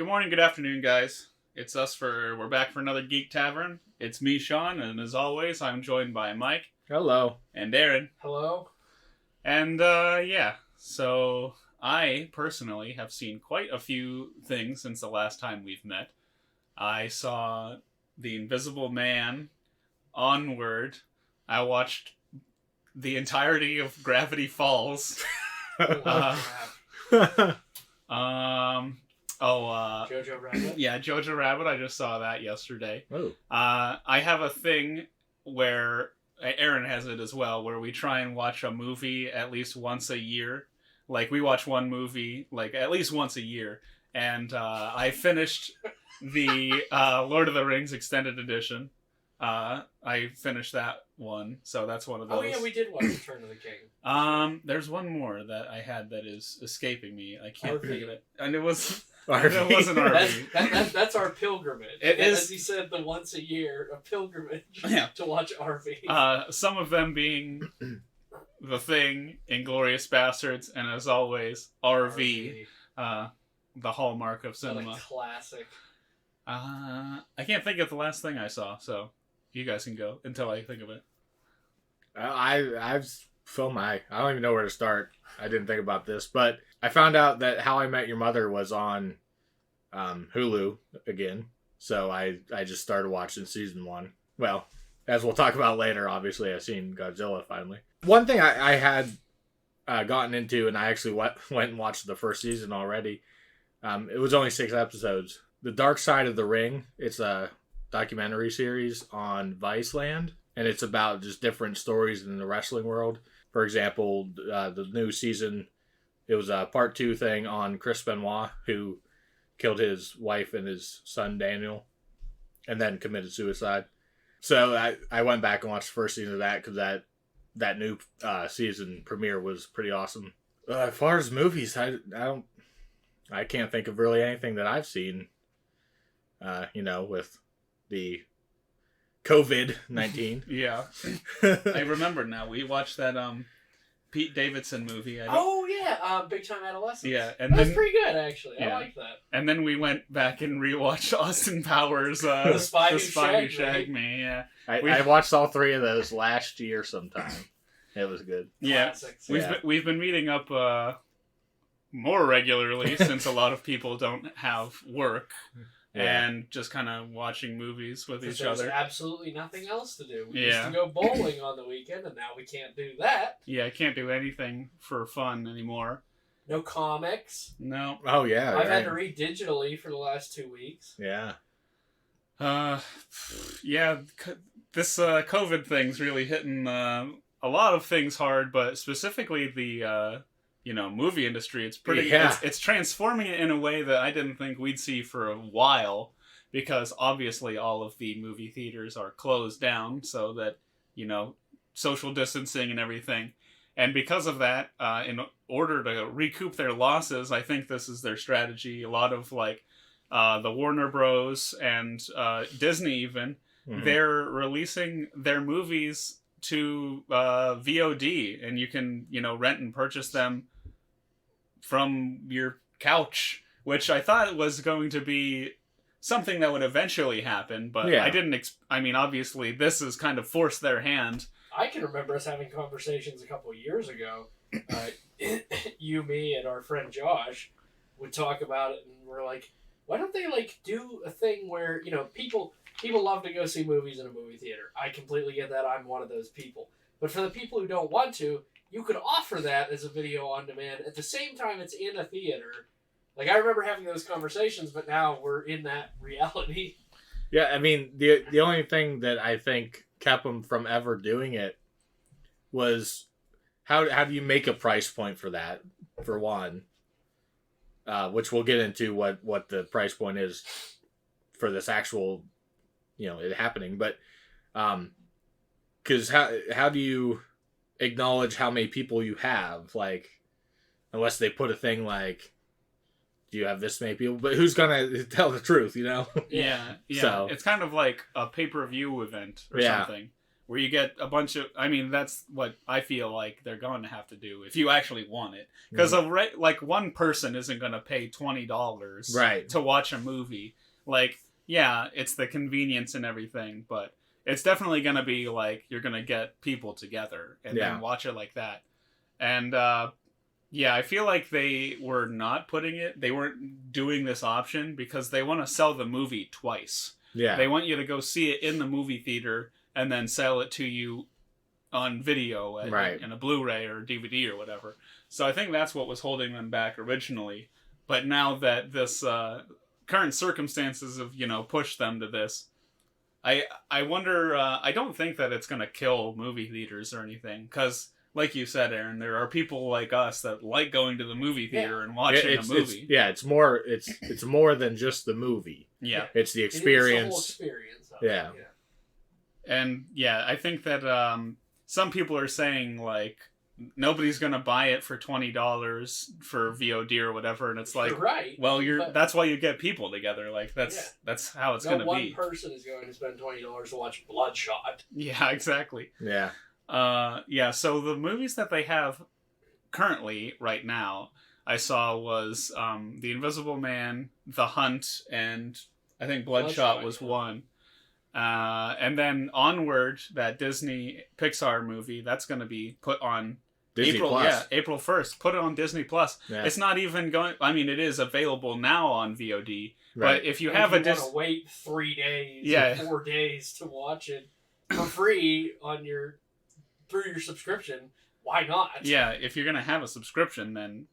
Good morning, good afternoon, guys. It's we're back for another Geek Tavern. It's me, Sean, and as always, I'm joined by Mike. Hello. And Aaron. Hello. And, so I, personally, have seen quite a few things since the last time we've met. I saw The Invisible Man, Onward. I watched the entirety of Gravity Falls. Jojo Rabbit. Yeah, Jojo Rabbit. I just saw that yesterday. Oh. I have a thing where Aaron has it as well, where we try and watch a movie at least once a year. Like we watch one movie like at least once a year, and I finished the Lord of the Rings extended edition. I finished that one, so that's one of those. Oh yeah, we did watch Return of the King. There's one more that I had that is escaping me. I can't RV. think of it, and it was. RV. It wasn't RV. That's our pilgrimage. It is, as he said, the once a year a pilgrimage to watch RV. Some of them being The Thing, Inglourious Bastards, and as always, RV. The hallmark of cinema. What a classic. I can't think of the last thing I saw, so you guys can go until I think of it. I've filmed I don't even know where to start. I didn't think about this, but I found out that How I Met Your Mother was on Hulu again, so I just started watching season 1. Well, as we'll talk about later, obviously I've seen Godzilla finally. One thing I had gotten into, and I actually went and watched the first season already. It was only 6 episodes. The Dark Side of the Ring. It's a documentary series on Viceland, and it's about just different stories in the wrestling world. For example, the new season, it was a part 2 thing on Chris Benoit, who killed his wife and his son Daniel, and then committed suicide. So I went back and watched the first season of that because that new season premiere was pretty awesome. As far as movies, I can't think of really anything that I've seen. With the COVID-19. Yeah. I remember now. We watched that Pete Davidson movie. Big Time Adolescence. Yeah, and that's then, pretty good actually. Yeah. I like that. And then we went back and rewatched Austin Powers, The Spy Who Shagged Me. Yeah, I watched all 3 of those last year sometime. It was good. Yeah, Classics. we've been meeting up more regularly since a lot of people don't have work. Yeah. And just kind of watching movies with each There's other. absolutely nothing else to do. We Yeah. used to go bowling on the weekend, and now we can't do that. Yeah, I can't do anything for fun anymore. No comics. No. Oh, yeah. I've had to read digitally for the last 2 weeks. Yeah. This COVID thing's really hitting a lot of things hard, but specifically the movie industry. It's pretty. Yeah. It's transforming it in a way that I didn't think we'd see for a while, because obviously all of the movie theaters are closed down, so that social distancing and everything. And because of that, in order to recoup their losses, I think this is their strategy. A lot of the Warner Bros. And Disney even, Mm-hmm. they're releasing their movies to VOD, and you can rent and purchase them from your couch, which I thought was going to be something that would eventually happen, but yeah. I didn't. Obviously, this has kind of forced their hand. I can remember us having conversations a couple of years ago. You, me, and our friend Josh would talk about it, and we're like, why don't they do a thing where people love to go see movies in a movie theater. I completely get that. I'm one of those people. But for the people who don't want to, you could offer that as a video on demand at the same time it's in a theater. I remember having those conversations, but now we're in that reality. Yeah, I mean, the only thing that I think kept them from ever doing it was how do you make a price point for that, for one, which we'll get into what the price point is for this actual, it happening. But because how do you acknowledge how many people you have, unless they put a thing do you have this many people? But who's gonna tell the truth, Yeah. So it's kind of like a pay-per-view event or something, where you get a bunch of. I mean, that's what I feel like they're going to have to do if you actually want it, because like one person isn't going to pay $20 right to watch a movie. Like, yeah, it's the convenience and everything, but it's definitely going to be like you're going to get people together and then watch it like that. And yeah, I feel like they were not putting it. They weren't doing this option because they want to sell the movie twice. Yeah. They want you to go see it in the movie theater and then sell it to you on video in a Blu-ray or DVD or whatever. So I think that's what was holding them back originally. But now that this current circumstances have, pushed them to this, I wonder, I don't think that it's going to kill movie theaters or anything. Because, like you said, Aaron, there are people like us that like going to the movie theater and watching a movie. It's more than just the movie. Yeah. It's the experience. It's the whole experience. Yeah. And yeah, I think that some people are saying like nobody's gonna buy it for $20 for VOD or whatever, and it's like, you're right. Well, that's why you get people together. Like that's how it's gonna be. One person is going to spend $20 to watch Bloodshot. Yeah, exactly. Yeah. Yeah. So the movies that they have currently right now, I saw was The Invisible Man, The Hunt, and I think Bloodshot was one. And then Onward, that Disney Pixar movie, that's going to be put on Disney April. Plus. Yeah, April 1st. Put it on Disney Plus. Yeah. It's not even going. I mean, it is available now on VOD. Right. But if you have want to wait 3 days, or 4 days to watch it for free through your subscription, why not? Yeah, if you're going to have a subscription, then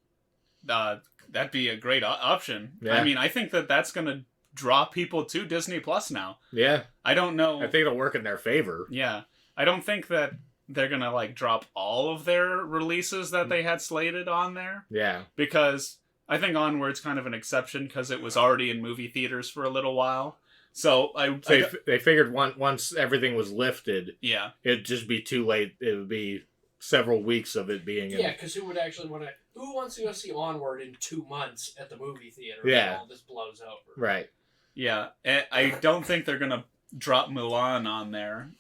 that'd be a great option. Yeah. I mean, I think that's going to draw people to Disney Plus now. Yeah. I don't know. I think it'll work in their favor. Yeah. I don't think that they're going to like drop all of their releases that they had slated on there. Yeah. Because I think Onward's kind of an exception because it was already in movie theaters for a little while. So they figured once everything was lifted, it'd just be too late. It would be several weeks of it being in. Yeah, because who wants to go see Onward in 2 months at the movie theater when all this blows over? Right. Yeah, I don't think they're going to drop Mulan on there.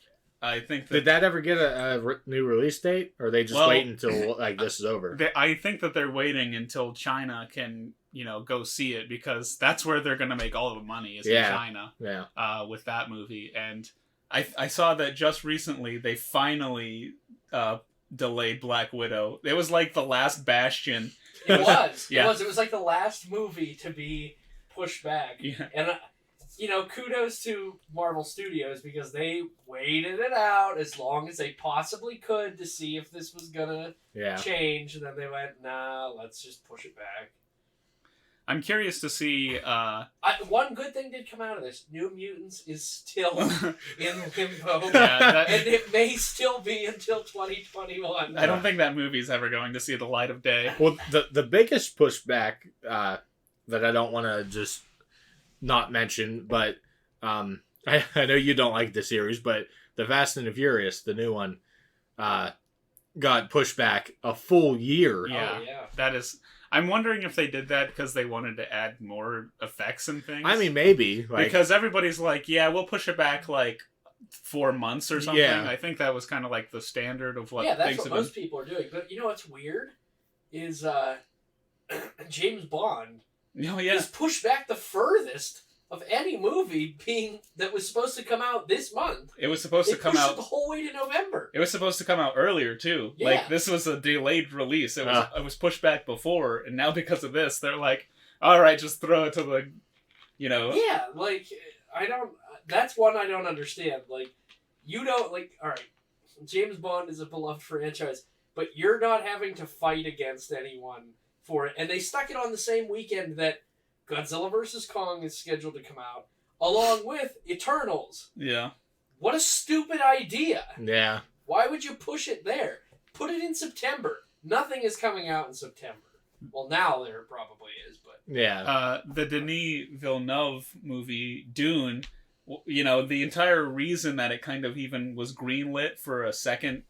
I think did that ever get a new release date? Or are they just waiting until this is over? I think that they're waiting until China can, go see it because that's where they're going to make all of the money is in China. Yeah. With that movie. And I saw that just recently they finally delayed Black Widow. It was like the last bastion. It was. Yeah. It was like the last movie to be pushed back. Yeah. And kudos to Marvel Studios because they waited it out as long as they possibly could to see if this was gonna change, and then they went, nah, let's just push it back. I'm curious to see. One good thing did come out of this: New Mutants is still in limbo, and it may still be until 2021. I don't think that movie's ever going to see the light of day. Well, the biggest pushback that I don't want to just not mention, but I know you don't like the series, but the Fast and the Furious, the new one, got pushed back a full year. Yeah, that is. I'm wondering if they did that because they wanted to add more effects and things. I mean, maybe because everybody's like, "Yeah, we'll push it back like 4 months or something." Yeah. I think that was kind of like the standard of what. Yeah, that's what most people are doing. But you know what's weird is James Bond. Oh, yeah. Is pushed back the furthest of any movie that was supposed to come out this month. It was supposed to come out the whole way to November. It was supposed to come out earlier too. Yeah. Like this was a delayed release. It was pushed back before, and now because of this, they're like, all right, just throw it to the, Yeah, like that's one I don't understand. Like you don't all right. James Bond is a beloved franchise, but you're not having to fight against anyone for it, and they stuck it on the same weekend that Godzilla vs. Kong is scheduled to come out, along with Eternals. Yeah. What a stupid idea. Yeah. Why would you push it there? Put it in September. Nothing is coming out in September. Well, now there probably is, but... Yeah. The Denis Villeneuve movie, Dune, the entire reason that it kind of even was greenlit for a second,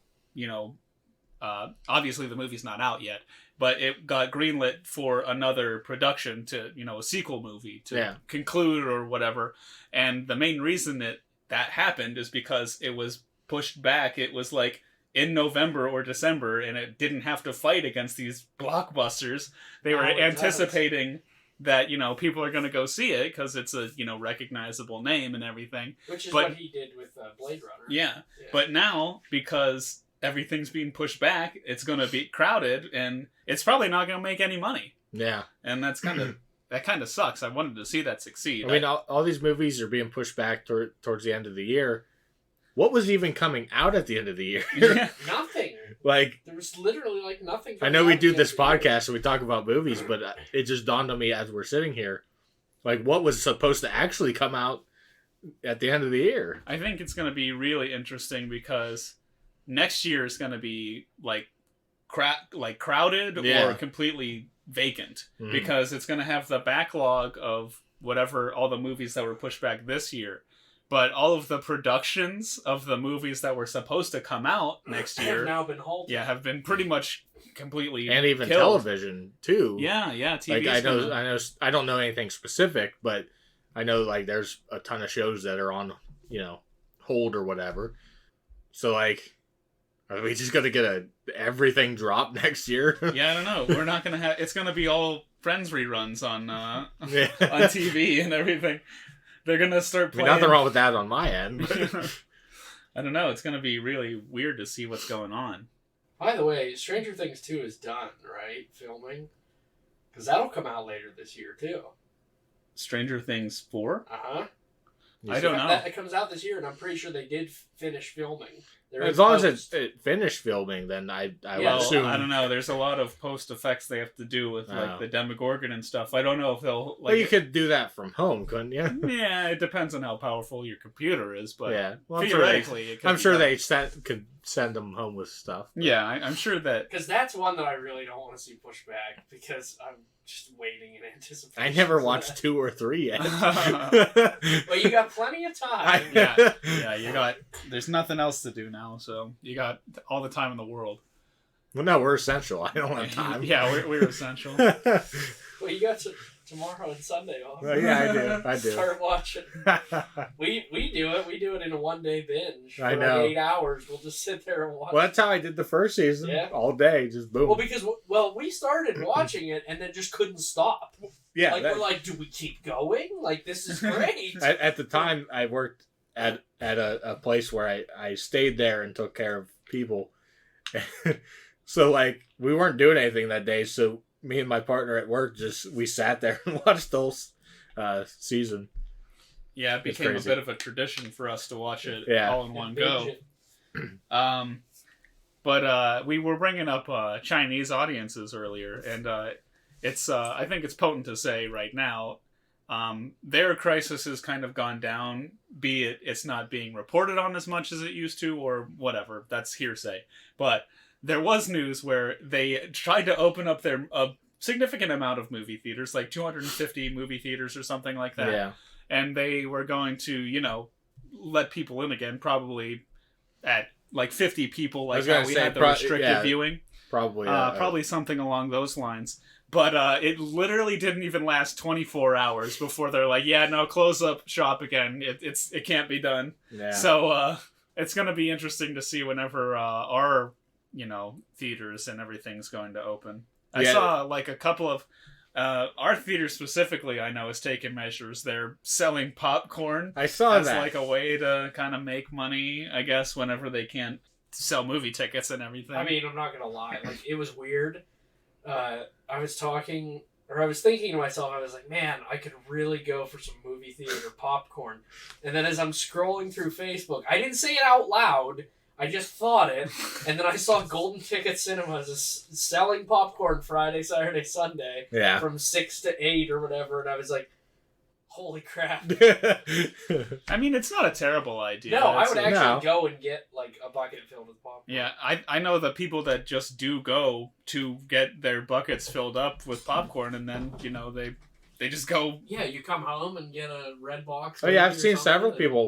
obviously the movie's not out yet, but it got greenlit for another production to, a sequel movie to conclude or whatever. And the main reason that happened is because it was pushed back, it was like in November or December, and it didn't have to fight against these blockbusters. They were anticipating that, you know, people are going to go see it because it's a, you know, recognizable name and everything. Which is what he did with Blade Runner. Yeah. But now, because everything's being pushed back, it's going to be crowded, and it's probably not going to make any money. Yeah. And that's kind of... That kind of sucks. I wanted to see that succeed. I mean, all these movies are being pushed back towards the end of the year. What was even coming out at the end of the year? Yeah. Nothing. Like, there was literally like nothing. I know we do this podcast and we talk about movies, but it just dawned on me as we're sitting here, like, what was supposed to actually come out at the end of the year? I think it's going to be really interesting because next year is going to be like crowded or completely vacant, because it's going to have the backlog of whatever, all the movies that were pushed back this year, but all of the productions of the movies that were supposed to come out next year have now been halted. Yeah, have been pretty much completely and even killed. Television too. Yeah, TV. Like, I don't know anything specific, but I know like there's a ton of shows that are on, you know, hold or whatever. So like, are we just gonna get everything drop next year? Yeah, I don't know. We're not gonna have. It's gonna be all Friends reruns on on TV and everything. They're gonna start playing. Nothing wrong with that on my end. I don't know. It's gonna be really weird to see what's going on. By the way, Stranger Things 2 is done, right? Filming, because that'll come out later this year too. Stranger Things 4? I don't know. It comes out this year, and I'm pretty sure they did finish filming. As long as it finished filming, then I would assume. I don't know. There's a lot of post effects they have to do with like the Demogorgon and stuff. I don't know if they'll. Like, well, you could do that from home, couldn't you? Yeah, it depends on how powerful your computer is, but yeah, well, theoretically, I'm sure they could send them home with stuff. But. Yeah, I'm sure that because that's one that I really don't want to see pushed back because I'm just waiting in anticipation. I never watched 2 or 3 yet. Well, you got plenty of time. Yeah, you got. There's nothing else to do now, so you got all the time in the world. Well, no, we're essential. I don't have time. Yeah, we're essential. Well, you got tomorrow and Sunday off. Well, yeah, I do. Start watching. We do it. We do it in a 1-day binge. For I know. Like 8 hours. We'll just sit there and watch. Well, that's how I did the first season. Yeah. All day, just boom. Well, because we started watching it and then just couldn't stop. Yeah. Like we're like, do we keep going? Like this is great. At the time, I worked at a place where I stayed there and took care of people. So like we weren't doing anything that day, so me and my partner at work we sat there and watched the whole season. Yeah, it became a bit of a tradition for us to watch it all in one go. But we were bringing up Chinese audiences earlier, and it's I think it's potent to say right now their crisis has kind of gone down, be it it's not being reported on as much as it used to or whatever. That's hearsay. But there was news where they tried to open up a significant amount of movie theaters, like 250 movie theaters or something like that. Yeah. And they were going to, you know, let people in again, probably at like 50 people, like how we had the restricted viewing. Probably. Probably something along those lines. But it literally didn't even last 24 hours before they're like, yeah, no, close up shop again. It can't be done. Yeah. So it's going to be interesting to see whenever our, you know, theaters and everything's going to open. I saw like a couple of our theater specifically, I know, is taking measures. They're selling popcorn. I saw as that. like a way to kind of make money, I guess, whenever they can't sell movie tickets and everything. I mean, I'm not gonna lie, like it was weird. I was thinking to myself, I was like, man, I could really go for some movie theater popcorn. And then as I'm scrolling through Facebook, I didn't say it out loud. I just thought it, and then I saw Golden Ticket Cinemas is selling popcorn Friday, Saturday, Sunday from 6 to 8 or whatever, and I was like, holy crap. I mean, it's not a terrible idea. No, I would actually go and get like a bucket filled with popcorn. Yeah, I know the people that just do go to get their buckets filled up with popcorn, and then, you know, they just go. Yeah, you come home and get a red box. Oh yeah, I've seen several people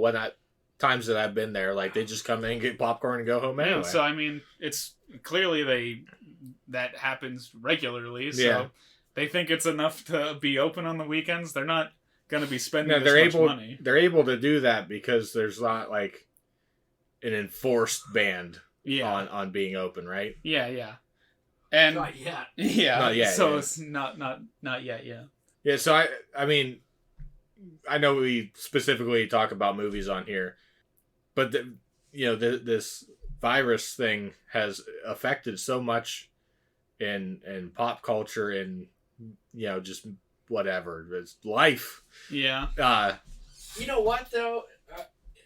times that I've been there, like they just come in, get popcorn, and go home anyway. Yeah, so I mean, it's clearly that happens regularly. So they think it's enough to be open on the weekends. They're not going to be spending much money. They're able to do that because there's not like an enforced ban Yeah. on being open, right? Yeah. And Not yet. yeah. Not yet, So yeah. it's not yet. Yeah. Yeah. So I mean, I know we specifically talk about movies on here, but this virus thing has affected so much in pop culture and just whatever, it's life. Yeah. You know what though?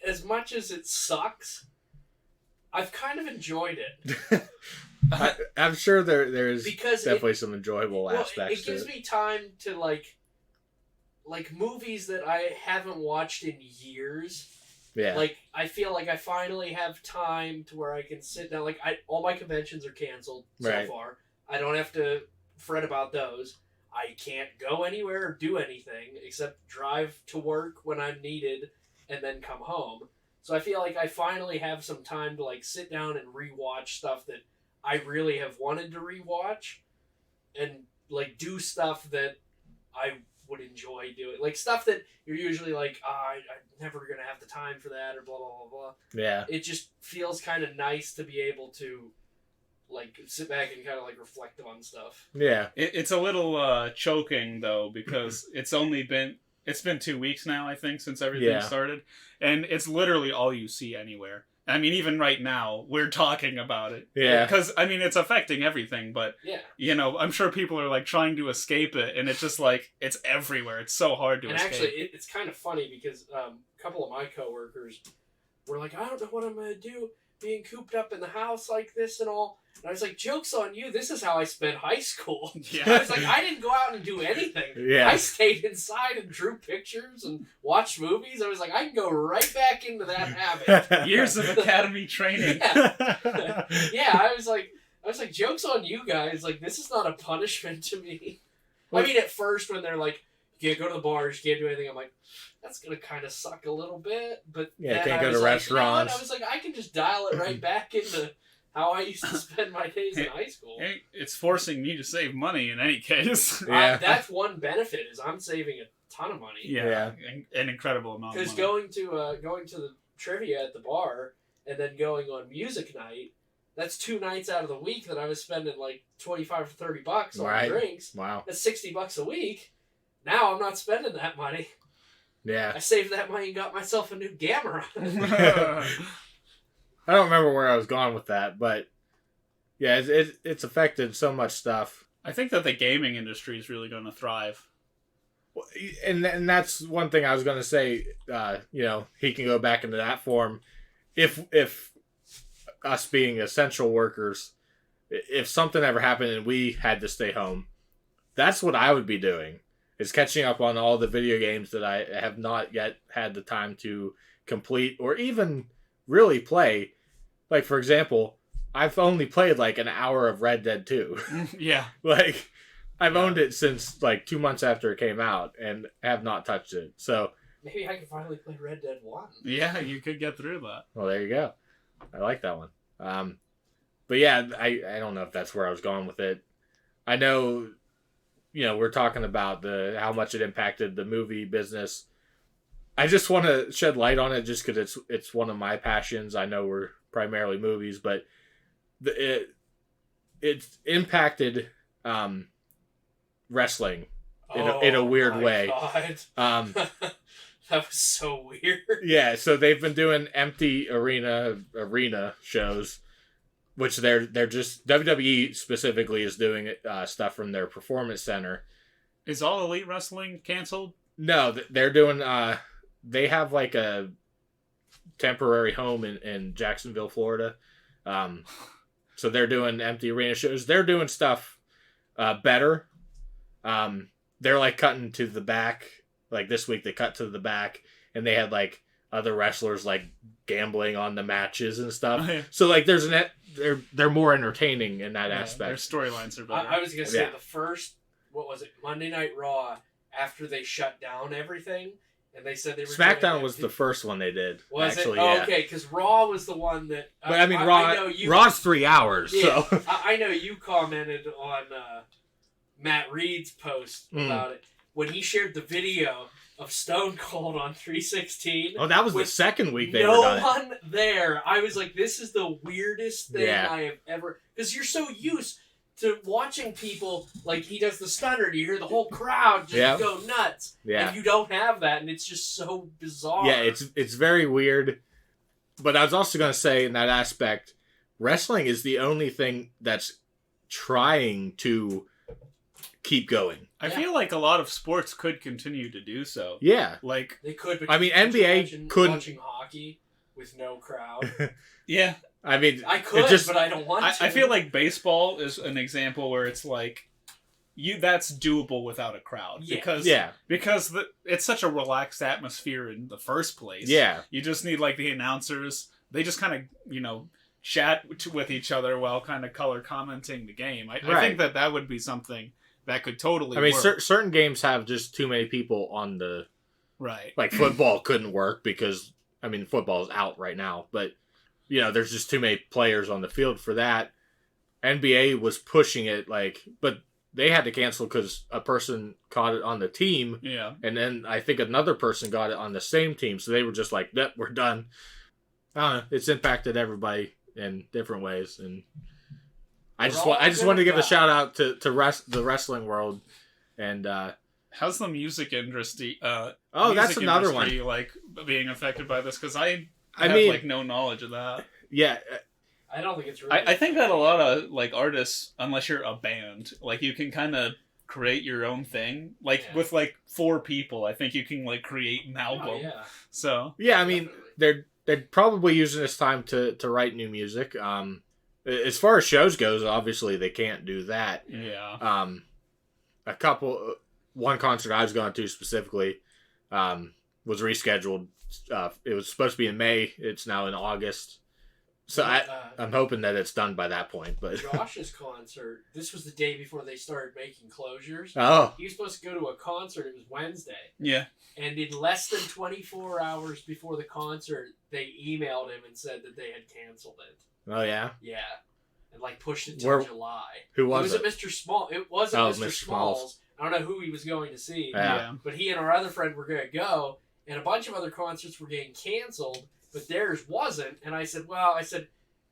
As much as it sucks, I've kind of enjoyed it. I'm sure there is Because definitely some enjoyable aspects it gives to it. me time to like movies that I haven't watched in years. Yeah. Like, I feel like I finally have time to where I can sit down. Like, all my conventions are canceled so Right. far. I don't have to fret about those. I can't go anywhere or do anything except drive to work when I'm needed and then come home. So I feel like I finally have some time to, like, sit down and rewatch stuff that I really have wanted to rewatch and, like, do stuff that I would enjoy doing. Like, stuff that you're usually like, I'm never going to have the time for that, or blah, blah, blah, blah. Yeah. It just feels kind of nice to be able to, like, sit back and kind of, like, reflect on stuff. Yeah. It's a little choking though, because it's been 2 weeks now, I think, since everything started, and it's literally all you see anywhere. I mean, even right now, we're talking about it. Yeah. Because, I mean, it's affecting everything, but, Yeah. I'm sure people are, like, trying to escape it, and it's just, like, it's everywhere. It's so hard to And escape. actually, it's kind of funny because a couple of my coworkers were like, I don't know what I'm going to do being cooped up in the house like this and all. And I was like, joke's on you. This is how I spent high school. Yeah. I was like, I didn't go out and do anything. Yeah. I stayed inside and drew pictures and watched movies. I was like, I can go right back into that habit. Years of academy training. Yeah. Yeah, I was like, joke's on you guys. Like, this is not a punishment to me. I mean, at first when they're like, you can't go to the bars, you can't do anything, I'm like, that's going to kind of suck a little bit. But Yeah, then can't I go was to like, restaurants. I was like, I can just dial it right back into how I used to spend my days in high school. Hey, it's forcing me to save money in any case. Yeah. That's one benefit, is I'm saving a ton of money. Yeah. An incredible amount of Because money. going to the trivia at the bar and then going on music night, that's 2 nights out of the week that I was spending like $25 to $30 on Right. drinks. Wow. That's $60 a week. Now I'm not spending that money. Yeah. I saved that money and got myself a new Gamera. I don't remember where I was going with that, but yeah, it's affected so much stuff. I think that the gaming industry is really going to thrive. And that's one thing I was going to say. He can go back into that form if us being essential workers, if something ever happened and we had to stay home, that's what I would be doing, is catching up on all the video games that I have not yet had the time to complete or even really play. Like, for example, I've only played like an hour of Red Dead 2. Yeah. Like, I've owned it since like 2 months after it came out and have not touched it. So Maybe I can finally play Red Dead 1. Yeah, you could get through that. well, there you go. I like that one. But yeah, I don't know if that's where I was going with it. I know, we're talking about how much it impacted the movie business. I just want to shed light on it just because it's one of my passions. I know we're primarily movies, but it's impacted wrestling in a weird way. God. That was so weird. Yeah, so they've been doing empty arena shows, which they're just, WWE specifically is doing stuff from their performance center. Is All Elite Wrestling canceled? No, they're doing. They have like a temporary home in Jacksonville, Florida. So they're doing empty arena shows. They're doing stuff better. They're like cutting to the back. Like this week, they cut to the back, and they had like other wrestlers like gambling on the matches and stuff. Oh, yeah. So like, they're more entertaining in that Their aspect. storylines are better. I was gonna say Yeah. the first, what was it, Monday Night Raw, after they shut down everything, and they said they were SmackDown was the first one they did. Was actually, it? Oh, yeah. okay, because Raw was the one that. But I mean, I know you, Raw's 3 hours. Yeah, So I know you commented on Matt Reed's post about it when he shared the video of Stone Cold on 316. Oh, that was the with second week they no were done it. one there. I was like, this is the weirdest thing Yeah. I have ever... Because you're so used to watching people, like, he does the stunner, and you hear the whole crowd just go nuts. Yeah. And you don't have that, and it's just so bizarre. Yeah, it's very weird. But I was also going to say, in that aspect, wrestling is the only thing that's trying to keep going. I feel like a lot of sports could continue to do so. Yeah. Like, They could, but I mean, could you NBA imagine couldn't- watching hockey with no crowd. yeah. I mean, I could, just, but I don't want to. I feel like baseball is an example where it's like, that's doable without a crowd. Yeah. Because it's such a relaxed atmosphere in the first place. Yeah. You just need, like, the announcers. They just kind of, chat with each other while kind of color commenting the game. I think that would be something that could totally work. Certain games have just too many people on the... Right. Like, football couldn't work because, I mean, football is out right now. But, there's just too many players on the field for that. NBA was pushing it, but they had to cancel because a person caught it on the team. Yeah. And then I think another person got it on the same team. So they were just like, yep, we're done. I don't know. It's impacted everybody in different ways. And I just wanted to give a shout out to the wrestling world. And how's the music industry? That's another one. Like being affected by this, because I mean, like no knowledge of that. Yeah. I don't think it's really. I think that a lot of like artists, unless you're a band, like you can kind of create your own thing. Like with like 4 people, I think you can like create an album. Oh, yeah. So yeah, I mean they're probably using this time to write new music. As far as shows goes, obviously they can't do that. Yeah. One concert I was going to specifically was rescheduled. It was supposed to be in May. It's now in August. So I'm hoping that it's done by that point. But Josh's concert, this was the day before they started making closures. Oh. He was supposed to go to a concert. It was Wednesday. Yeah. And in less than 24 hours before the concert, they emailed him and said that they had canceled it. Oh, yeah? Yeah. And like pushed it till July. Who was it? It was Mr. Small. It wasn't Mr. Smalls. I don't know who he was going to see. Yeah. But he and our other friend were going to go. And a bunch of other concerts were getting canceled, but theirs wasn't. And I said,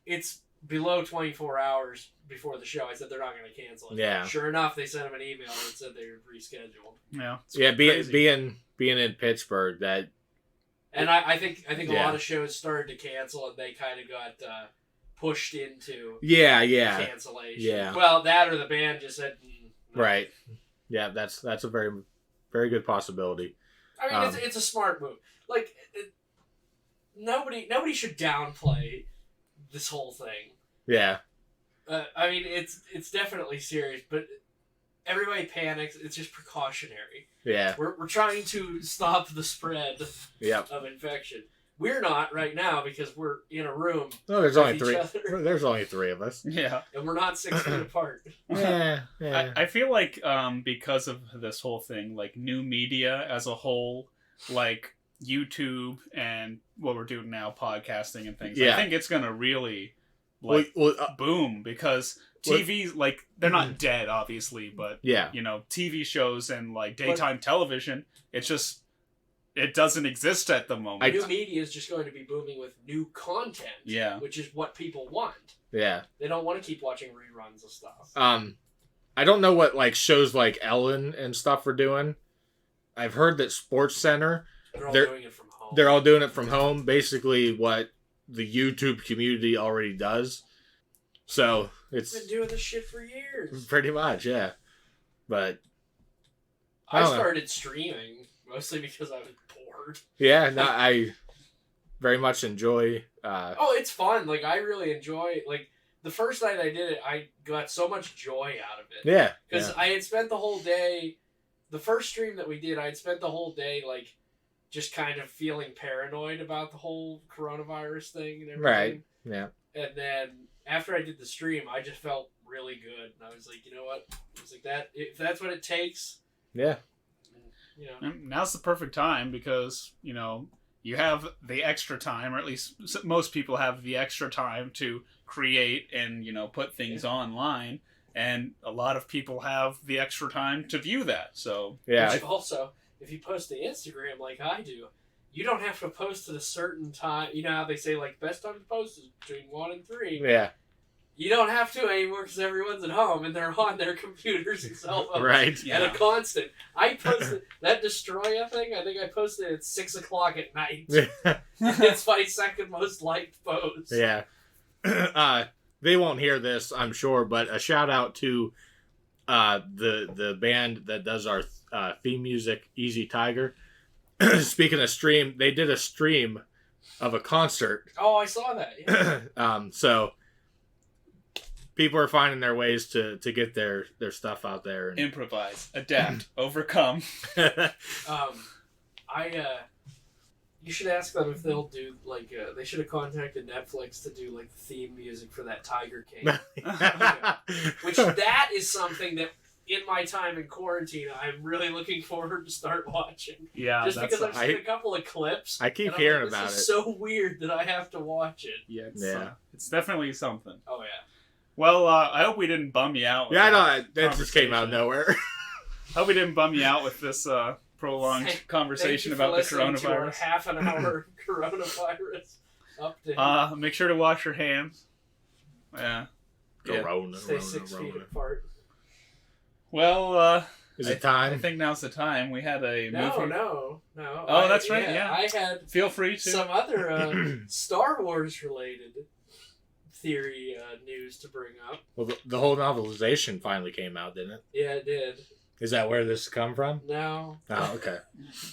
it's below 24 hours before the show. I said, they're not going to cancel it. Yeah. Sure enough, they sent him an email and said they were rescheduled. Yeah. Yeah, being in Pittsburgh, that... And I think a lot of shows started to cancel, and they kind of got pushed into cancellation. Yeah. Well, that or the band just said... No. Right. Yeah, that's a very, very good possibility. I mean, it's a smart move. Like, nobody should downplay this whole thing. Yeah. I mean, it's definitely serious, but everybody panics. It's just precautionary. Yeah. We're trying to stop the spread of infection. We're not right now because we're in a room. No, there's only 3. There's only 3 of us. Yeah. And we're not 6 feet apart. Yeah. I feel like because of this whole thing, like new media as a whole, like YouTube and what we're doing now, podcasting and things. I think it's gonna really boom because TV's like they're not dead, obviously, but TV shows and like daytime television, it doesn't exist at the moment. New media is just going to be booming with new content. Yeah. Which is what people want. Yeah. They don't want to keep watching reruns of stuff. I don't know what like shows like Ellen and stuff are doing. I've heard that Sports Center they're doing it from home. They're all doing it from home. Basically what the YouTube community already does. So it's been doing this shit for years. Pretty much, yeah. But I started streaming mostly because I was bored. Yeah, no, I very much enjoy. It's fun. Like I really enjoy. Like the first night I did it, I got so much joy out of it. Yeah, because I had spent the whole day. The first stream that we did, I had spent the whole day like just kind of feeling paranoid about the whole coronavirus thing and everything. Right. Yeah. And then after I did the stream, I just felt really good, and I was like, you know what? I was like that. If that's what it takes. Yeah. You know. And now's the perfect time because you have the extra time, or at least most people have the extra time to create and put things online. And a lot of people have the extra time to view that. So Which also, if you post to Instagram like I do, you don't have to post at a certain time. You know how they say, like, best time to post is between 1 and 3. Yeah. You don't have to anymore because everyone's at home and they're on their computers and cell phones. Right. At a constant. I posted that Destroya thing. I think I posted it at 6 o'clock at night. It's my second most liked post. Yeah. They won't hear this, I'm sure, but a shout out to the band that does our theme music, Easy Tiger. Speaking of stream, they did a stream of a concert. Oh, I saw that. Yeah. So people are finding their ways to get their stuff out there. And... Improvise, adapt, overcome. You should ask them if they'll do, like, they should have contacted Netflix to do, like, the theme music for that Tiger King. Which, that is something that, in my time in quarantine, I'm really looking forward to start watching. Yeah, just because I've seen a couple of clips. I keep hearing about it. It's so weird that I have to watch it. Yeah, it's definitely something. Oh, yeah. Well, I hope we didn't bum you out. Yeah, I know. That just came out of nowhere. I hope we didn't bum you out with this prolonged conversation about the coronavirus. To our half an hour coronavirus update. Make sure to wash your hands. Yeah. Stay 6 feet apart. Well, is it time? I think now's the time. We had a movie. No. Oh, that's right. Yeah. I had. Feel free to. Some other Star Wars related theory news to bring up. Well, the whole novelization finally came out, didn't it? Yeah, it did. Is that where this come from? No. Oh, okay.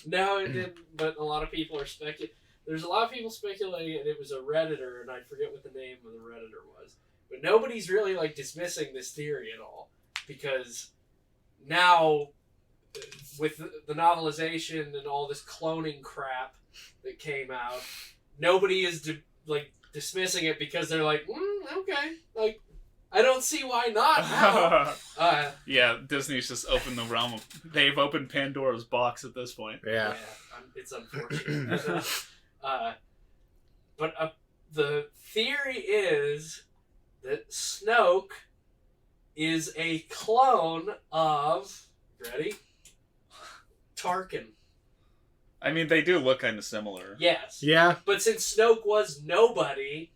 No, it didn't. But a lot of people are speculating. There's a lot of people speculating, and it was a Redditor, and I forget what the name of the Redditor was. But nobody's really like dismissing this theory at all, because now with the novelization and all this cloning crap that came out, nobody is dismissing it because they're like, okay, like. I don't see why not now. Yeah, Disney's just opened the realm of... They've opened Pandora's box at this point. Yeah. It's unfortunate. But the theory is that Snoke is a clone of... Ready? Tarkin. I mean, they do look kind of similar. Yes. Yeah. But since Snoke was nobody,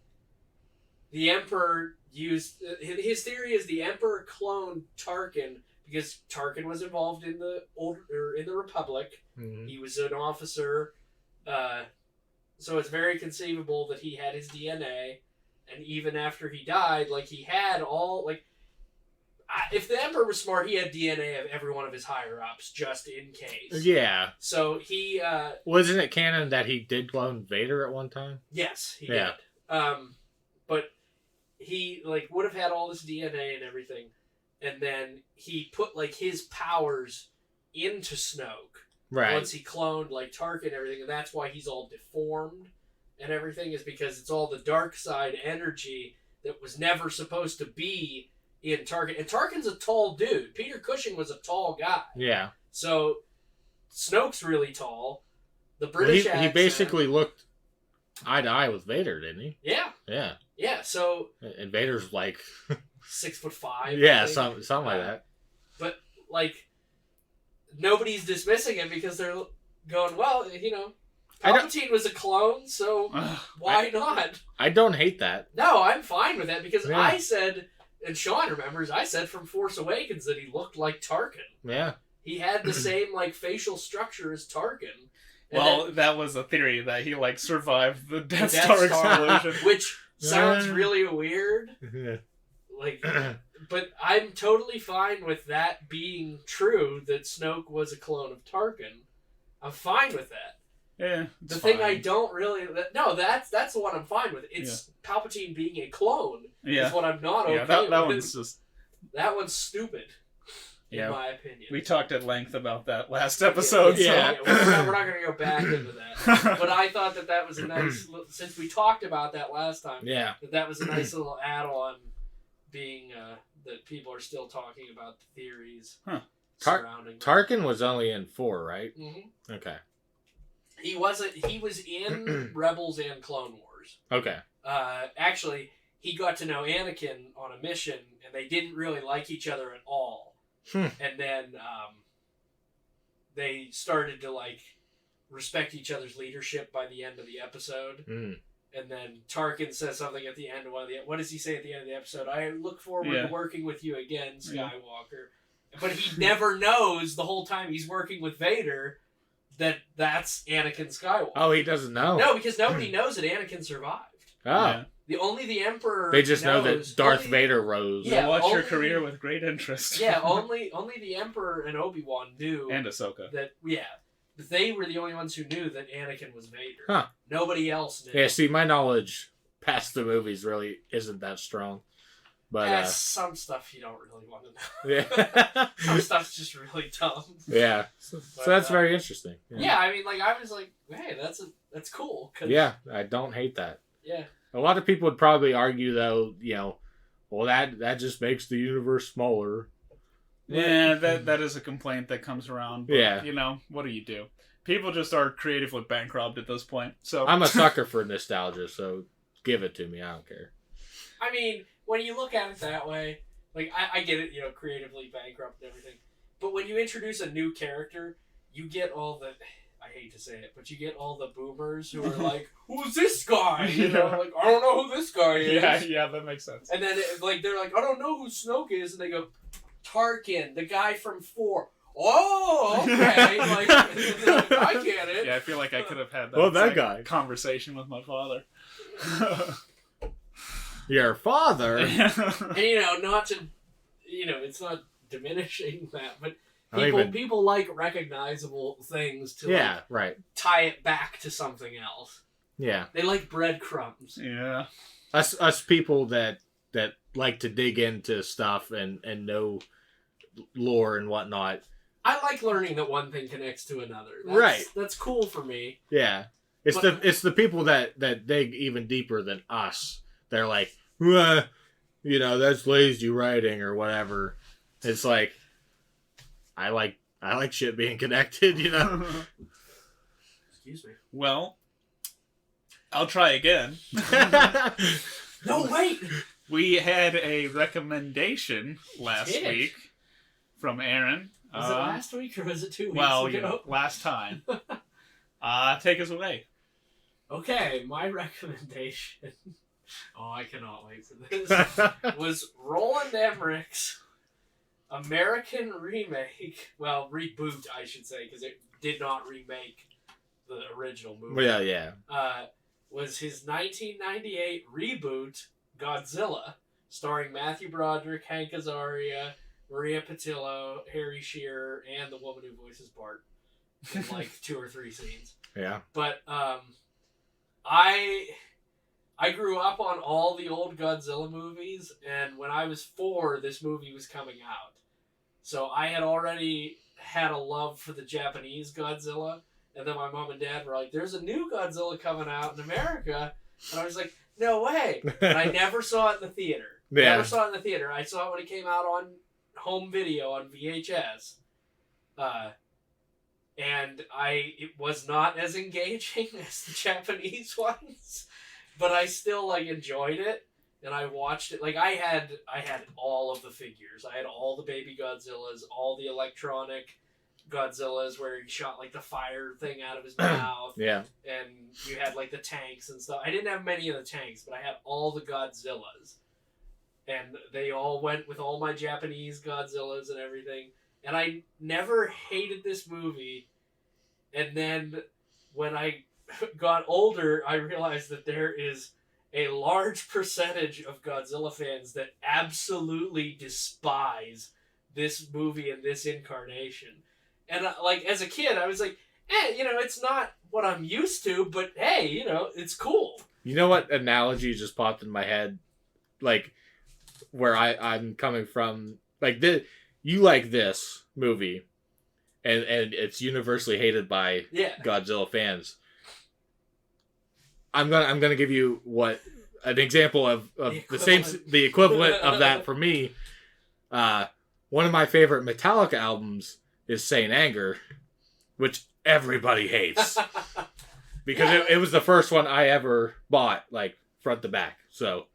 the Emperor... his theory is the Emperor cloned Tarkin because Tarkin was involved in the Republic. Mm-hmm. He was an officer, so it's very conceivable that he had his DNA, and even after he died, like he had all like. If the Emperor was smart, he had DNA of every one of his higher ups just in case. Yeah. So he wasn't it canon that he did clone Vader at one time? Yes, he did. But. He would have had all this DNA and everything, and then he put his powers into Snoke. Right. Once he cloned Tarkin and everything, and that's why he's all deformed and everything, is because it's all the dark side energy that was never supposed to be in Tarkin. And Tarkin's a tall dude. Peter Cushing was a tall guy. Yeah. So Snoke's really tall. The British accent, he basically looked eye to eye with Vader, didn't he? Yeah. Yeah. Yeah, so... And Vader's 6'5". Yeah, something like that. But, nobody's dismissing it because they're going, well, Palpatine was a clone, so why not? I don't hate that. No, I'm fine with that because Yeah. I said, and Sean remembers, I said from Force Awakens that he looked like Tarkin. Yeah. He had the same, facial structure as Tarkin. Well, that was a theory that he survived the Death Star explosion, which sounds really weird. But I'm totally fine with that being true. That Snoke was a clone of Tarkin. I'm fine with that. Yeah. The thing I don't really that's the one I'm fine with. It's Palpatine being a clone. Yeah. Is what I'm not okay that with. one's just that one's stupid. In my opinion. We talked at length about that last episode. Yeah. We're not going to go back into that. But I thought that was a nice... Since we talked about that last time, that was a nice little add-on being that people are still talking about the theories surrounding Tarkin was only in 4, right? Mm-hmm. Okay. He was in Rebels and Clone Wars. Okay. Actually, he got to know Anakin on a mission, and they didn't really like each other at all. And then they started to like respect each other's leadership by the end of the episode. Mm. And then Tarkin says something at the end of what does he say at the end of the episode? I look forward to working with you again, Skywalker. Yeah. But he never knows the whole time he's working with Vader that that's Anakin Skywalker. Oh, he doesn't know. No, because nobody knows that Anakin survived. Oh. Yeah. The Emperor. They just know that Darth Vader rose. Yeah, watch your career with great interest. Yeah, only the Emperor and Obi-Wan knew. And Ahsoka. They were the only ones who knew that Anakin was Vader. Huh. Nobody else knew. Yeah, see, my knowledge past the movies really isn't that strong. But some stuff you don't really want to know. Yeah. Some stuff's just really dumb. Yeah. So that's very interesting. Yeah, I mean, like, I was like, hey, that's cool. Yeah, I don't hate that. Yeah. A lot of people would probably argue, though, well, that just makes the universe smaller. Yeah, that is a complaint that comes around. But, yeah. What do you do? People just are creatively bankrupt at this point. So I'm a sucker for nostalgia, so give it to me. I don't care. I mean, when you look at it that way, like, I get it, creatively bankrupt and everything. But when you introduce a new character, you get all the... I hate to say it, but you get all the boomers who are like, who's this guy? Like, I don't know who this guy is. Yeah, that makes sense. And then, they're like, I don't know who Snoke is. And they go, Tarkin, the guy from 4. Oh, okay. Like, I get it. Yeah, I feel like I could have had that, guy conversation with my father. Your father? And, not to, it's not diminishing that, but people like recognizable things to tie it back to something else. Yeah. They like breadcrumbs. Yeah. Us people that like to dig into stuff and know lore and whatnot. I like learning that one thing connects to another. That's cool for me. Yeah. It's the people that dig even deeper than us. They're like, that's lazy writing or whatever. It's like I like shit being connected, Excuse me. Well, I'll try again. No, wait! We had a recommendation last week from Aaron. Was it last week or was it 2 weeks ago? Last time. Take us away. Okay, my recommendation... Oh, I cannot wait for this. Was Roland Emmerich's American remake, reboot, I should say, because it did not remake the original movie. Yeah. Was his 1998 reboot, Godzilla, starring Matthew Broderick, Hank Azaria, Maria Patillo, Harry Shearer, and the woman who voices Bart in 2 or 3 scenes. Yeah. But I grew up on all the old Godzilla movies, and when I was 4, this movie was coming out. So I had already had a love for the Japanese Godzilla, and then my mom and dad were like, there's a new Godzilla coming out in America, and I was like, no way. And I never saw it in the theater. Yeah. Never saw it in the theater. I saw it when it came out on home video on VHS. And it was not as engaging as the Japanese ones, but I still enjoyed it, and I watched it. I had all of the figures. I had all the baby Godzillas, all the electronic Godzillas where he shot the fire thing out of his mouth. Yeah. And you had the tanks and stuff. I didn't have many of the tanks, but I had all the Godzillas. And they all went with all my Japanese Godzillas and everything. And I never hated this movie. And then when I got older, I realized that there is a large percentage of Godzilla fans that absolutely despise this movie and this incarnation. And as a kid, I was like, it's not what I'm used to, but hey, it's cool. You know what analogy just popped in my head? Where I'm coming from, you like this movie, and it's universally hated by Godzilla fans. I'm gonna give you an example of the equivalent of that for me. One of my favorite Metallica albums is Saint Anger, which everybody hates because it was the first one I ever bought, front to back. So.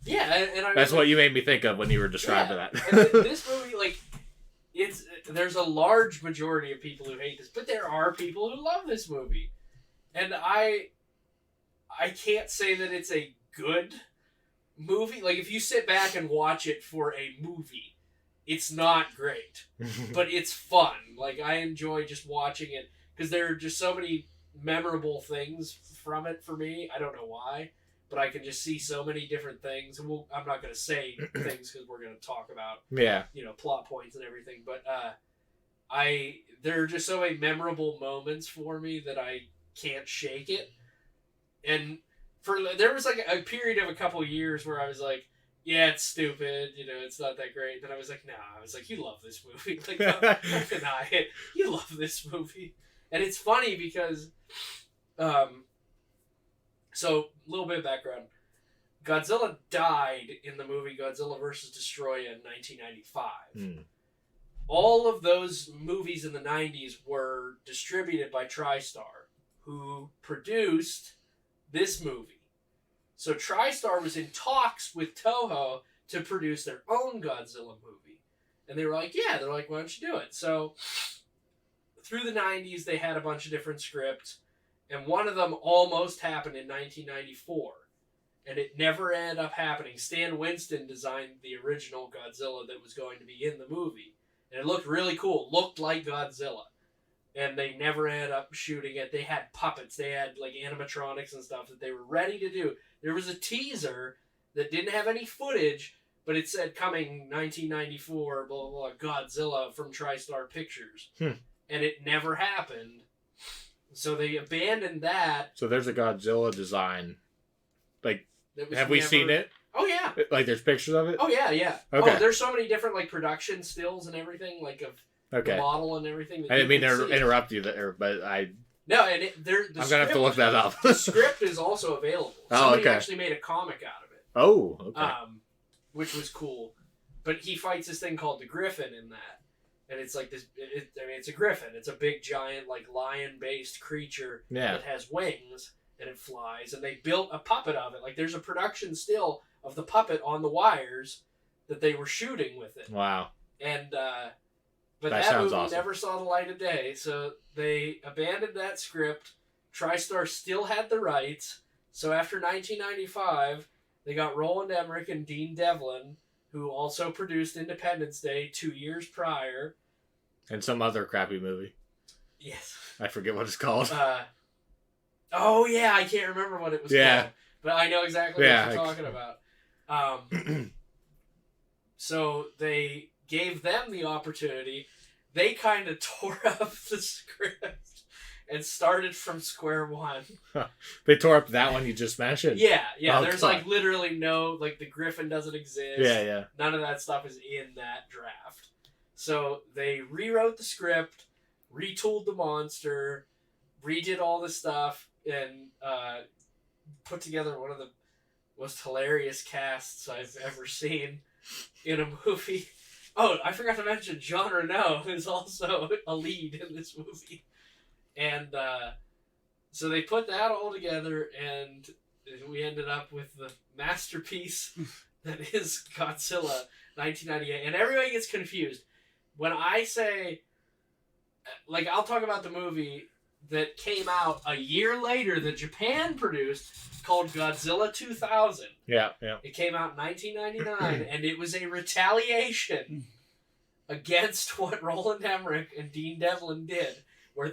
Yeah, and that's what you made me think of when you were describing that. And this movie, there's a large majority of people who hate this, but there are people who love this movie, and I can't say that it's a good movie. Like, if you sit back and watch it for a movie, it's not great, but it's fun. Like, I enjoy just watching it because there are just so many memorable things from it for me. I don't know why, but I can just see so many different things. And I'm not going to say things because we're going to talk about plot points and everything. But there are just so many memorable moments for me that I can't shake it. And there was like a period of a couple years where I was like, yeah, it's stupid, it's not that great. Then I was like, nah, I was like, you love this movie. Like, don't deny it. You love this movie. And it's funny because, so a little bit of background. Godzilla died in the movie Godzilla vs. Destroyer in 1995. All of those movies in the 90s were distributed by TriStar, who produced this movie. So TriStar was in talks with Toho to produce their own Godzilla movie. And they were like, yeah, they're like, why don't you do it? So through the 90s, they had a bunch of different scripts, and one of them almost happened in 1994. And it never ended up happening. Stan Winston designed the original Godzilla that was going to be in the movie. And it looked really cool. It looked like Godzilla. And they never ended up shooting it. They had puppets. They had like animatronics and stuff that they were ready to do. There was a teaser that didn't have any footage, but it said coming 1994, blah, blah, blah, Godzilla from TriStar Pictures. And it never happened. So they abandoned that. So there's a Godzilla design. Like, have we seen it? Oh, yeah. Like, there's pictures of it? Oh, yeah, yeah. Okay. Oh, there's so many different, like, production stills and everything, like, of the model and everything. I didn't mean to interrupt you there, but I... No, and I'm going to have to look that up. The script is also available. Somebody actually made a comic out of it. Oh, okay. Which was cool. But he fights this thing called the Griffin in that. And it's like this... it's a griffin. It's a big, giant, like, lion-based creature that has wings, and it flies. And they built a puppet of it. Like, there's a production still of the puppet on the wires that they were shooting with it. Wow. And... But that movie never saw the light of day, so they abandoned that script. TriStar still had the rights, so after 1995, they got Roland Emmerich and Dean Devlin, who also produced Independence Day 2 years prior. And some other crappy movie. Yes. I forget what it's called. Oh, yeah, I can't remember what it was called. But I know exactly what you're talking about. So they... gave them the opportunity. They kind of tore up the script and started from square one. They tore up that one you just mentioned? Yeah. Oh, there's like literally no, like the Griffin doesn't exist. Yeah. None of that stuff is in that draft. So they rewrote the script, retooled the monster, redid all this stuff, and put together one of the most hilarious casts I've ever seen in a movie. Oh, I forgot to mention Jean Reno is also a lead in this movie. And so they put that all together, and we ended up with the masterpiece that is Godzilla 1998. And everybody gets confused. When I say... Like, I'll talk about the movie that came out a year later that Japan produced called Godzilla 2000. Yeah. It came out in 1999, and it was a retaliation against what Roland Emmerich and Dean Devlin did, where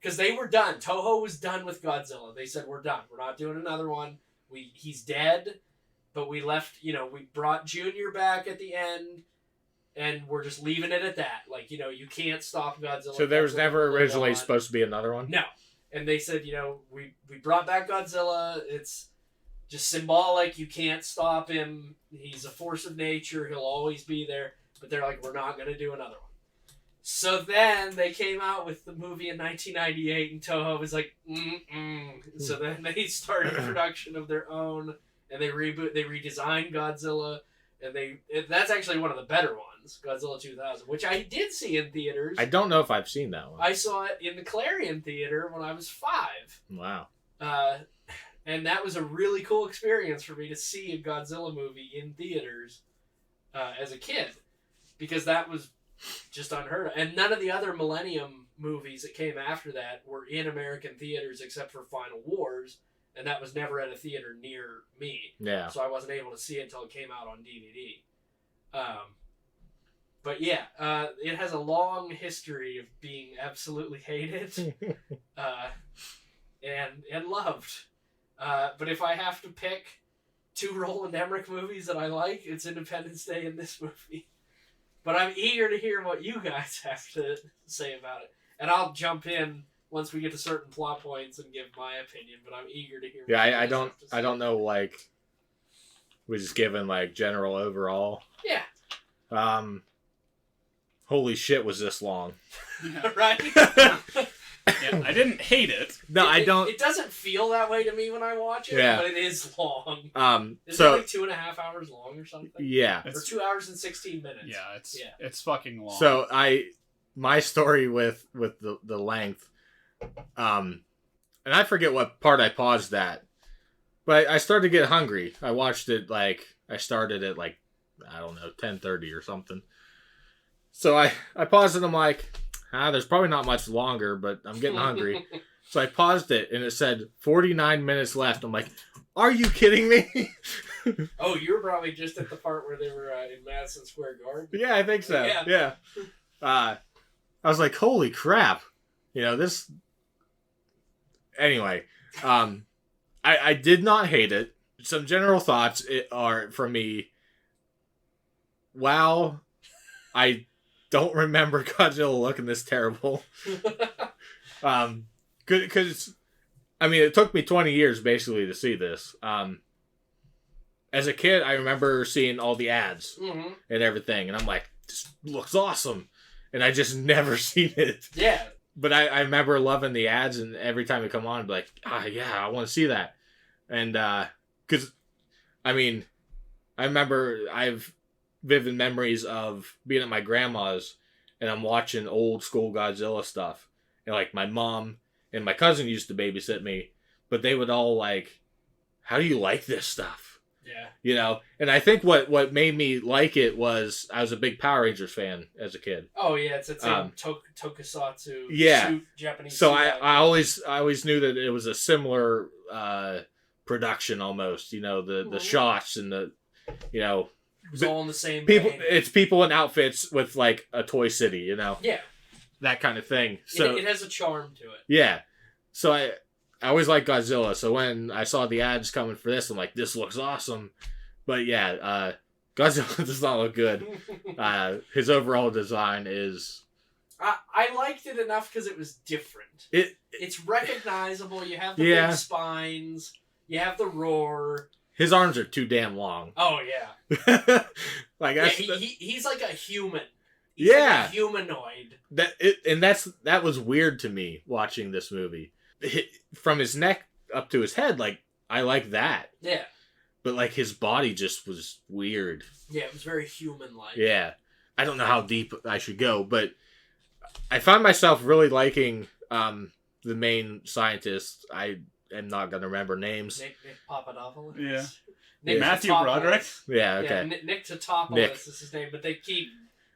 because they were done. Toho was done with Godzilla. They said, we're done. We're not doing another one. He's dead, but we left, we brought Junior back at the end, and we're just leaving it at that. Like, you can't stop Godzilla. So there was never originally supposed to be another one? No. And they said, we brought back Godzilla. It's just symbolic. You can't stop him. He's a force of nature. He'll always be there. But they're like, we're not going to do another one. So then they came out with the movie in 1998, and Toho was like, So then they started production of their own, and they redesigned Godzilla, and that's actually one of the better ones, Godzilla 2000, which I did see in theaters. I don't know if I've seen that one. I saw it in the Clarion Theater when I was 5. Wow. And that was a really cool experience for me to see a Godzilla movie in theaters as a kid. Because that was just unheard of. And none of the other Millennium movies that came after that were in American theaters except for Final Wars, and that was never at a theater near me. Yeah. So I wasn't able to see it until it came out on DVD. But yeah, it has a long history of being absolutely hated and loved. But if I have to pick 2 Roland Emmerich movies that I like, it's Independence Day and this movie. But I'm eager to hear what you guys have to say about it. And I'll jump in once we get to certain plot points and give my opinion, but I'm eager to hear what you guys have to say. I don't know, like, we're just giving, like, general overall. Yeah. Holy shit, was this long. Yeah. Right? Yeah, I didn't hate it. No, I don't. It doesn't feel that way to me when I watch it, Yeah. but it is long. Is So, it like 2.5 hours long or something? yeah. Or 2 hours and 16 minutes? Yeah, it's fucking long. So, my story with the length, and I forget what part I paused at, but I started to get hungry. I watched it, like, I started at, like, I don't know, 10:30 or something. So I paused it, I'm like, there's probably not much longer, but I'm getting hungry. So I paused it, and it said 49 minutes left. I'm like, are you kidding me? Oh, you were probably just at the part where they were in Madison Square Garden. Yeah, I think so. Yeah. I was like, holy crap. You know, this... Anyway, I did not hate it. Some general thoughts are, for me, wow, I don't remember Godzilla looking this terrible. Because, I mean, it took me 20 years, basically, to see this. As a kid, I remember seeing all the ads and everything, and I'm like, this looks awesome. And I just never seen it. Yeah. But I remember loving the ads, and every time it come on, I'd be like, yeah, I want to see that. And, because, I mean, I remember I have vivid memories of being at my grandma's, and I'm watching old school Godzilla stuff. And, like, my mom and my cousin used to babysit me, but they would all, like, how do you like this stuff? Yeah. You know? And I think what made me like it was I was a big Power Rangers fan as a kid. Oh, yeah, it's a tokusatsu yeah. suit, Japanese So suit I always knew that it was a similar production almost, you know, the shots and the, you know, it was all in the same people vein. It's people in outfits with, like, a Toy City, you know. Yeah. That kind of thing. So it has a charm to it. yeah. So I always liked Godzilla. So when I saw the ads coming for this, I'm like, this looks awesome. But yeah, Godzilla does not look good. His overall design is... I liked it enough because it was different. It's recognizable. You have the big spines. You have the roar. His arms are too damn long. Oh, yeah. Like, he's like a human. He's like a humanoid. That was weird to me watching this movie. From his neck up to his head, like, I like that. Yeah. But, like, his body just was weird. Yeah, it was very human-like. Yeah. I don't know how deep I should go, but I found myself really liking the main scientist. I am not going to remember names. Nick Papadopoulos. Yeah. Nick Matthew Tatopoulos. Broderick? Yeah, okay. Yeah, Nick Tatopoulos Nick. is his name, but they keep...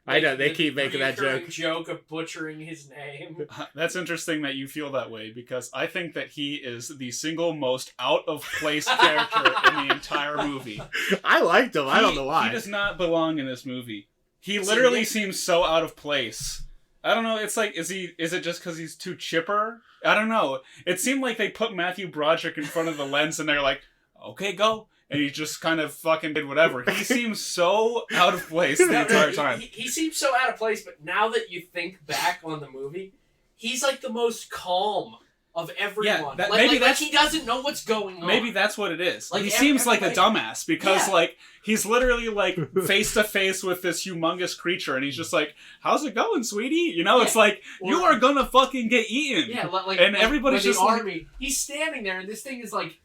I know, they keep making that joke of butchering his name. That's interesting that you feel that way, because I think that he is the single most out-of-place character in the entire movie. I liked him. I don't know why. He does not belong in this movie. He literally seems so out of place. I don't know, it's like, is it just because he's too chipper? I don't know. It seemed like they put Matthew Broderick in front of the lens and they're like, okay, go. And he just kind of fucking did whatever. He seems so out of place the entire time. He seems so out of place, but now that you think back on the movie, he's like the most calm of everyone. Yeah, like he doesn't know what's going on. Maybe that's what it is. Like, he seems like a dumbass because like he's literally like face to face with this humongous creature, and he's just like, "How's it going, sweetie?" You know, it's like you are gonna fucking get eaten. Yeah, and everybody's just like, army. He's standing there, and this thing is like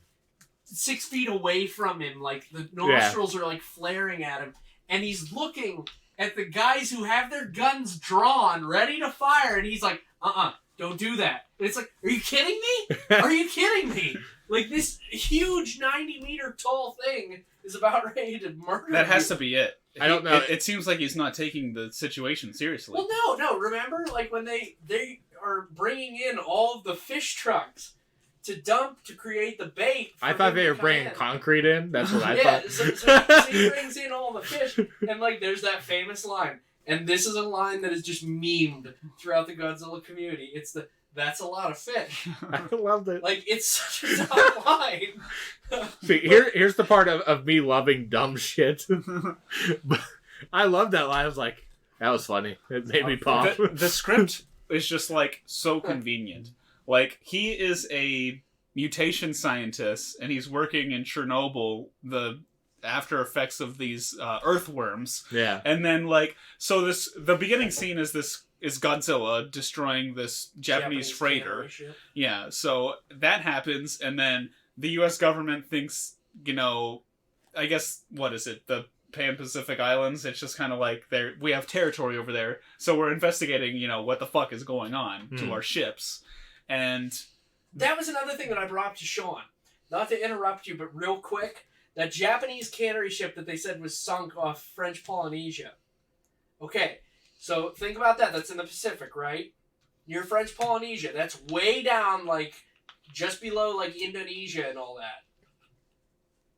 6 feet away from him. Like the nostrils are like flaring at him, and he's looking at the guys who have their guns drawn, ready to fire, and he's like, don't do that. And it's like, are you kidding me? Are you kidding me? Like, this huge 90-meter tall thing is about ready to murder that has you. to be it. I don't know. It seems like he's not taking the situation seriously. Well, no. Remember, like when they are bringing in all of the fish trucks to create the bait. I thought they were bringing concrete in. That's what I thought. So he brings in all the fish, and like there's that famous line, and this is a line that is just memed throughout the Godzilla community. It's that's a lot of fish. I loved it. Like it's such a dumb line. See, here's the part of me loving dumb shit. But I love that line. I was like, that was funny. It made me pop. The script is just like so convenient. Like, he is a mutation scientist, and he's working in Chernobyl, the after effects of these earthworms. Yeah. And then, like, so the beginning scene is Godzilla destroying this Japanese freighter. Yeah, so that happens, and then the U.S. government thinks, I guess, what is it, the Pan-Pacific Islands, it's just kind of like, we have territory over there, so we're investigating, what the fuck is going on to our ships. And that was another thing that I brought up to Sean. Not to interrupt you, but real quick, that Japanese cannery ship that they said was sunk off French Polynesia. Okay, so think about that. That's in the Pacific, right? Near French Polynesia. That's way down, like, just below, like, Indonesia and all that.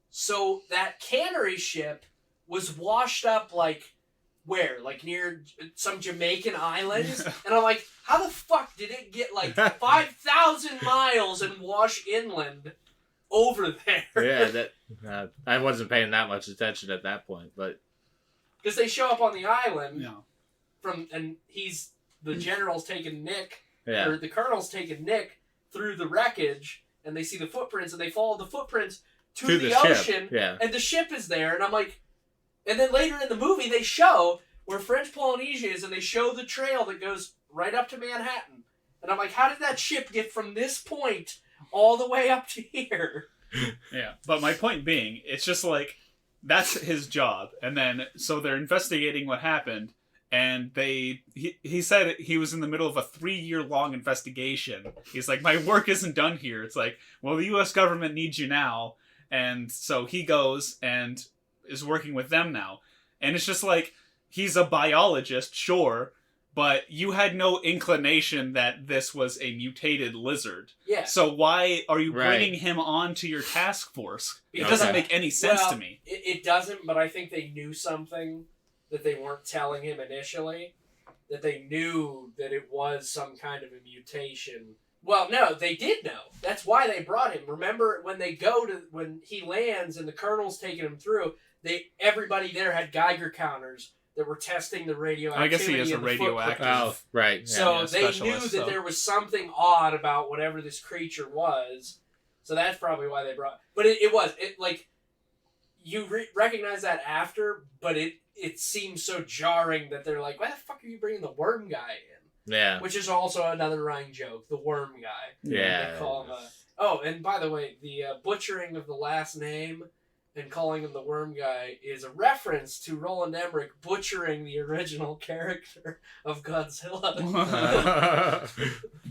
So that cannery ship was washed up, like, where? Like, near some Jamaican islands? And I'm like, how the fuck did it get, like, 5,000 miles and wash inland over there? Yeah, I wasn't paying that much attention at that point, but... Because they show up on the island, yeah. And the general's taking Nick, yeah. or the colonel's taking Nick through the wreckage, and they see the footprints, and they follow the footprints to the ocean, yeah. And the ship is there, and I'm like... And then later in the movie, they show where French Polynesia is, and they show the trail that goes right up to Manhattan. And I'm like, how did that ship get from this point all the way up to here? Yeah, but my point being, it's just like, that's his job. And then, so they're investigating what happened, and he said he was in the middle of a 3-year-long investigation. He's like, my work isn't done here. It's like, well, the U.S. government needs you now. And so he goes and is working with them now. And it's just like, he's a biologist, sure, but you had no inclination that this was a mutated lizard. Yeah. So why are you bringing him on to your task force? It doesn't make any sense to me. It doesn't, but I think they knew something that they weren't telling him initially. That they knew that it was some kind of a mutation. Well, no, they did know. That's why they brought him. Remember when he lands and the colonel's taking him through, everybody there had Geiger counters that were testing the radioactivity. I guess he is a radioactive. Oh, right. So they knew that there was something odd about whatever this creature was. So that's probably why they brought... But it was. You recognize that after, but it seems so jarring that they're like, why the fuck are you bringing the worm guy in? Yeah. Which is also another running joke, the worm guy. Yeah. They call him Oh, and by the way, the butchering of the last name and calling him the worm guy is a reference to Roland Emmerich butchering the original character of Godzilla.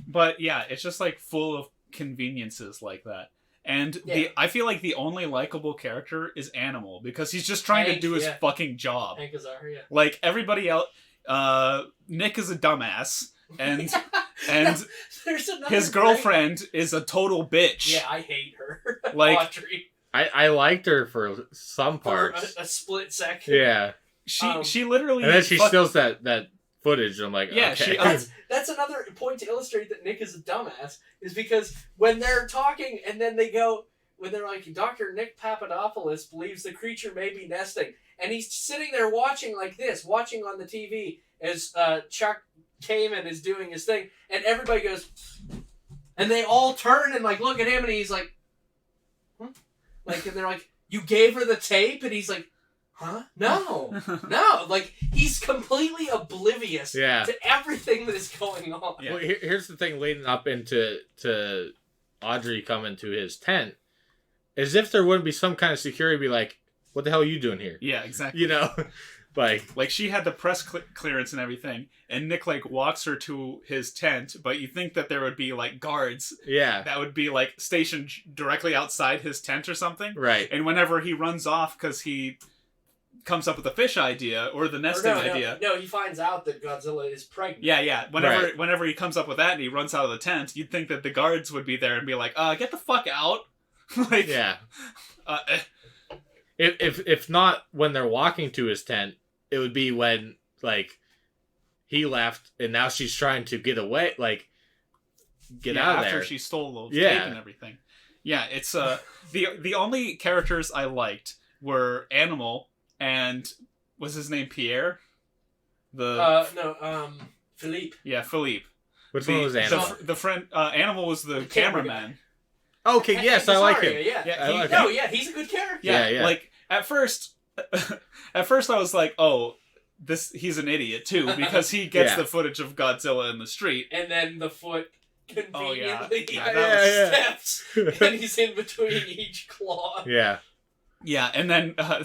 But yeah, it's just like full of conveniences like that. And I feel like the only likable character is Animal, because he's just trying to do his fucking job. Hank Azaria. Like everybody else, Nick is a dumbass, and his girlfriend is a total bitch. Yeah, I hate her. Like Audrey. I liked her for some parts. For a split second. Yeah. She literally... And then she steals that footage, and I'm like, yeah, okay. That's another point to illustrate that Nick is a dumbass, is because when they're talking and then they go, when they're like, Dr. Nick Papadopoulos believes the creature may be nesting, and he's sitting there watching like this, watching on the TV as Chuck Kamen is doing his thing, and everybody goes, and they all turn and like look at him, and he's like, huh? Like, and they're like, you gave her the tape? And he's like, huh? No. No. Like, he's completely oblivious to everything that is going on. Yeah. Well, here's the thing leading up into Audrey coming to his tent. As if there wouldn't be some kind of security, be like, what the hell are you doing here? Yeah, exactly. You know? Like she had the press clearance and everything, and Nick like walks her to his tent, but you think that there would be like guards that would be like stationed directly outside his tent or something, right? And whenever he runs off because comes up with the fish idea or the nesting idea. No, he finds out that Godzilla is pregnant. Yeah. Whenever he comes up with that and he runs out of the tent, you'd think that the guards would be there and be like, get the fuck out. Like, yeah. If not when they're walking to his tent, it would be when, like, he left and now she's trying to get away, like, get out of there. After she stole the tape and everything. Yeah, it's the only characters I liked were Animal and was his name Pierre? Philippe. Yeah, Philippe. Which one was Animal? The friend Animal was the cameraman. Okay, yes, I like him. He's a good character. Yeah. Like at first I was like, oh, he's an idiot too because he gets the footage of Godzilla in the street, and then the foot conveniently steps, and he's in between each claw. Yeah, and then I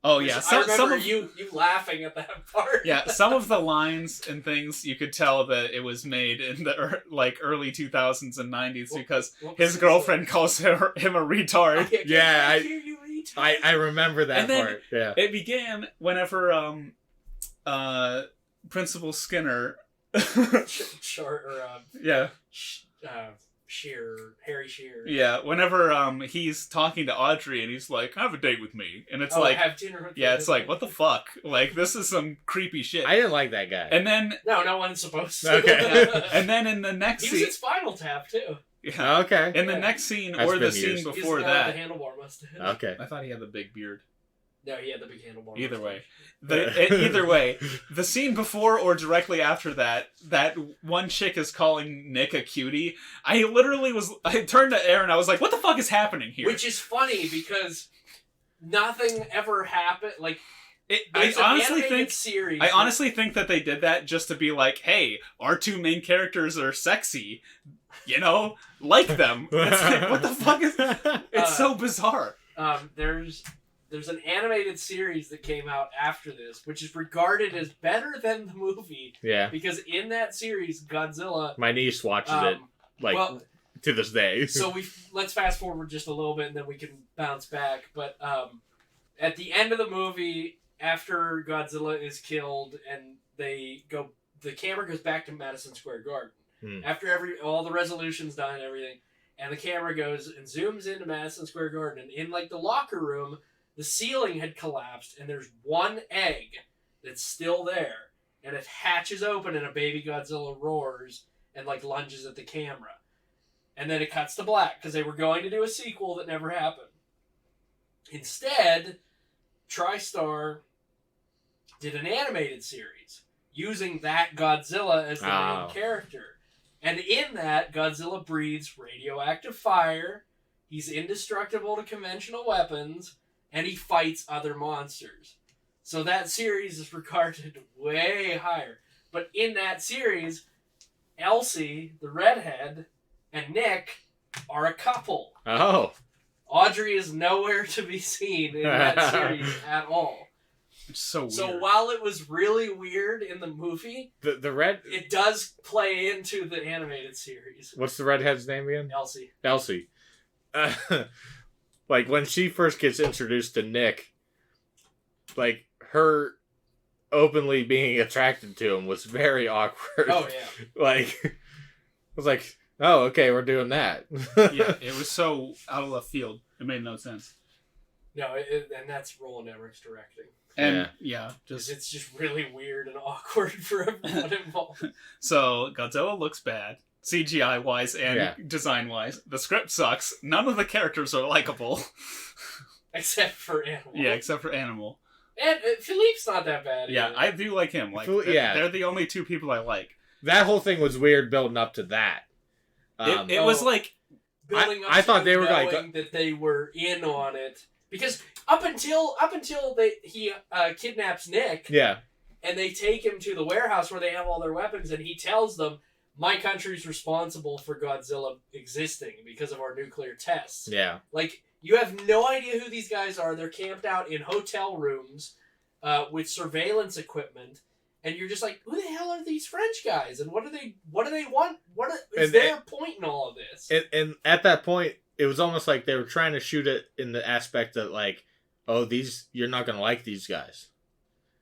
remember you laughing at that part. Yeah, some of the lines and things you could tell that it was made in the early 2000s and 90s because his girlfriend calls him a retard. I remember that part. Yeah, it began whenever Principal Skinner. Harry Shearer. Yeah, whenever he's talking to Audrey and he's like, "Have a date with me," and it's have dinner with it's like, what the fuck? Like, this is some creepy shit. I didn't like that guy. And then no one's supposed to. Okay. And then in the next scene, he was in Spinal Tap too. Yeah. Okay. In the next scene or the scene before that, the handlebar mustache. Okay. I thought he had the big beard. No, he had the big handlebar. Either way, the scene before or directly after that one chick is calling Nick a cutie. I turned to Aaron. I was like, "What the fuck is happening here?" Which is funny because nothing ever happened. Like, I honestly think that they did that just to be like, "Hey, our two main characters are sexy. You know, like them." What the fuck is? It's so bizarre. There's an animated series that came out after this, which is regarded as better than the movie. Yeah. Because in that series, Godzilla... My niece watches it, to this day. So let's fast forward just a little bit and then we can bounce back. But at the end of the movie, after Godzilla is killed and the camera goes back to Madison Square Garden. After all the resolution's done and everything, and the camera goes and zooms into Madison Square Garden, and in the locker room, the ceiling had collapsed, and there's one egg that's still there, and it hatches open, and a baby Godzilla roars and lunges at the camera, and then it cuts to black because they were going to do a sequel that never happened. Instead, TriStar did an animated series using that Godzilla as the main character, and in that, Godzilla breathes radioactive fire. He's indestructible to conventional weapons. And he fights other monsters. So that series is regarded way higher. But in that series, Elsie, the redhead, and Nick are a couple. Oh. Audrey is nowhere to be seen in that series at all. It's so weird. So while it was really weird in the movie, it does play into the animated series. What's the redhead's name again? Elsie. When she first gets introduced to Nick, her openly being attracted to him was very awkward. Oh, yeah. I was like, oh, okay, we're doing that. Yeah, it was so out of left field. It made no sense. No, and that's Roland Emmerich's directing. And, it's just really weird and awkward for everyone involved. So, Godzilla looks bad. CGI-wise and design-wise. The script sucks. None of the characters are likable. Except for Animal. Yeah, except for Animal. And Philippe's not that bad Yeah, either. I do like him. They're the only two people I like. That whole thing was weird building up to that. It was like... Building up I thought they were that they were in on it. Because up until he kidnaps Nick... Yeah. And they take him to the warehouse where they have all their weapons, and he tells them, my country's responsible for Godzilla existing because of our nuclear tests. Yeah. You have no idea who these guys are. They're camped out in hotel rooms with surveillance equipment. And you're just like, who the hell are these French guys? And what do they want? Is their point in all of this? And at that point, it was almost like they were trying to shoot it in the aspect that, oh, you're not gonna like these guys.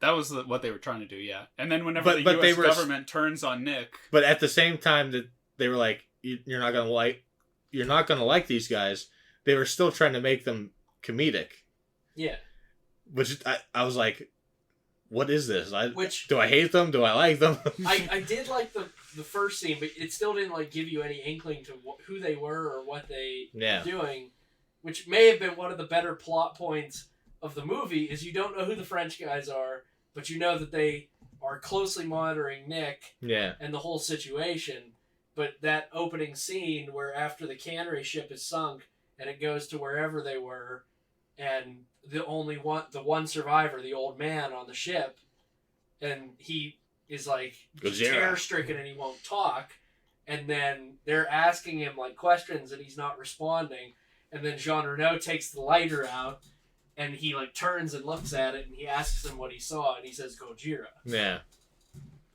That was what they were trying to do, yeah. And then whenever the but U.S. government turns on Nick, but at the same time that they were like, you're not gonna like these guys, they were still trying to make them comedic. Yeah. Which I was like, what is this? Do I hate them? Do I like them? I did like the first scene, but it still didn't like give you any inkling to who they were or what they were doing, which may have been one of the better plot points of the movie. Is you don't know who the French guys are, but you know that they are closely monitoring Nick and the whole situation. But that opening scene where after the cannery ship is sunk and it goes to wherever they were, and the one survivor, the old man on the ship, and he is like terror stricken and he won't talk, and then they're asking him like questions and he's not responding, and then Jean Reno takes the lighter out and he like turns and looks at it and he asks him what he saw and he says Gojira. Yeah.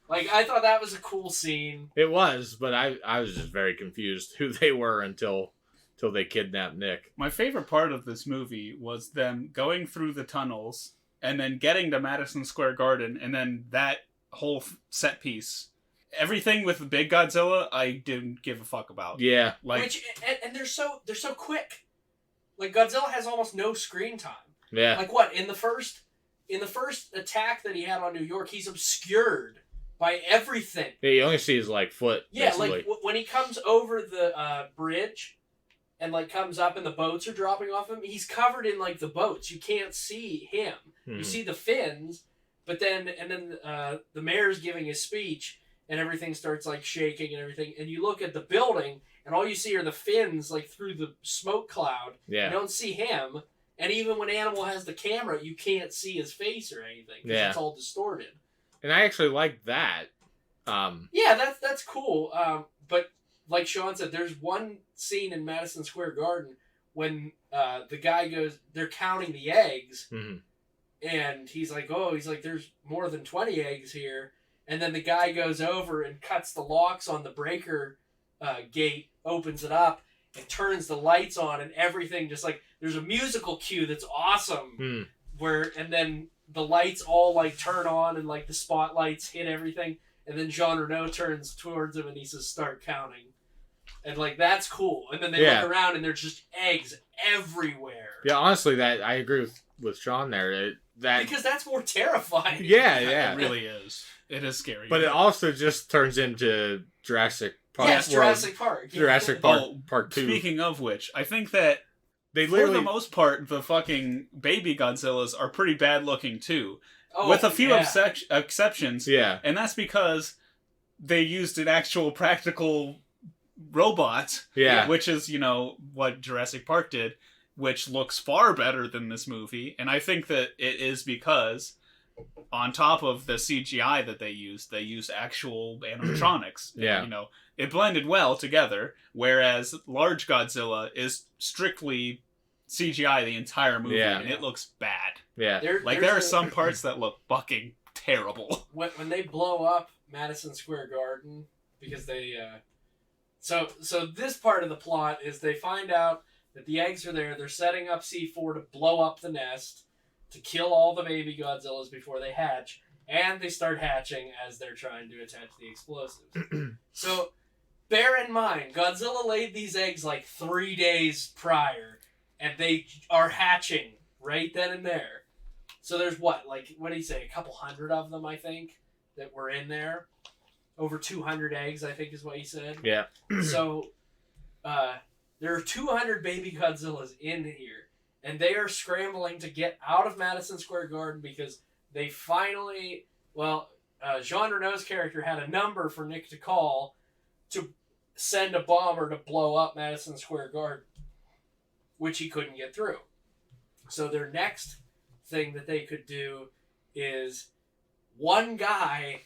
Like, I thought that was a cool scene. It was, but I was just very confused who they were until they kidnapped Nick. My favorite part of this movie was them going through the tunnels and then getting to Madison Square Garden, and then that whole set piece. Everything with the big Godzilla, I didn't give a fuck about. Yeah. And they're so quick. Like, Godzilla has almost no screen time. Yeah. Like, what, in the first attack that he had on New York, he's obscured by everything. Yeah, you only see his like foot. Yeah, basically. like when he comes over the bridge and like comes up and the boats are dropping off him, he's covered in like the boats. You can't see him. You see the fins, but then the mayor's giving his speech and everything starts like shaking and everything, and you look at the building and all you see are the fins like through the smoke cloud. Yeah. You don't see him, and even when Animal has the camera, you can't see his face or anything because it's all distorted. And I actually like that. Yeah, that's cool. But like Sean said, there's one scene in Madison Square Garden when the guy goes, they're counting the eggs, and he's like, there's more than 20 eggs here. And then the guy goes over and cuts the locks on the breaker gate, opens it up, and turns the lights on, and everything just like, there's a musical cue that's awesome. And then the lights all like turn on and like the spotlights hit everything, and then Jean Reno turns towards him and he says, "Start counting," and like that's cool. And then they look around and there's just eggs everywhere. Yeah, honestly, that I agree with Sean there. Because that's more terrifying. Yeah, it really is. It is scary, but it also just turns into Jurassic Park. Yes, Jurassic Park. Jurassic Park Part 2. Speaking of which, I think that they for the most part, the fucking baby Godzillas are pretty bad looking too. With a few exceptions. Yeah. And that's because they used an actual practical robot. Yeah. Which is, what Jurassic Park did, which looks far better than this movie. And I think that it is because on top of the CGI that they used actual animatronics. Yeah. And, it blended well together, whereas Large Godzilla is strictly CGI the entire movie, and it looks bad. Yeah. There are some parts that look fucking terrible. When they blow up Madison Square Garden, because they... So this part of the plot is they find out that the eggs are there, they're setting up C4 to blow up the nest, to kill all the baby Godzillas before they hatch, and they start hatching as they're trying to attach the explosives. So, bear in mind, Godzilla laid these eggs like 3 days prior, and they are hatching right then and there. So there's what do you say, a couple hundred of them, I think, that were in there? Over 200 eggs, I think is what he said. Yeah. So, there are 200 baby Godzillas in here, and they are scrambling to get out of Madison Square Garden because they finally, Jean Reno's character had a number for Nick to call to send a bomber to blow up Madison Square Garden, which he couldn't get through. So their next thing that they could do is one guy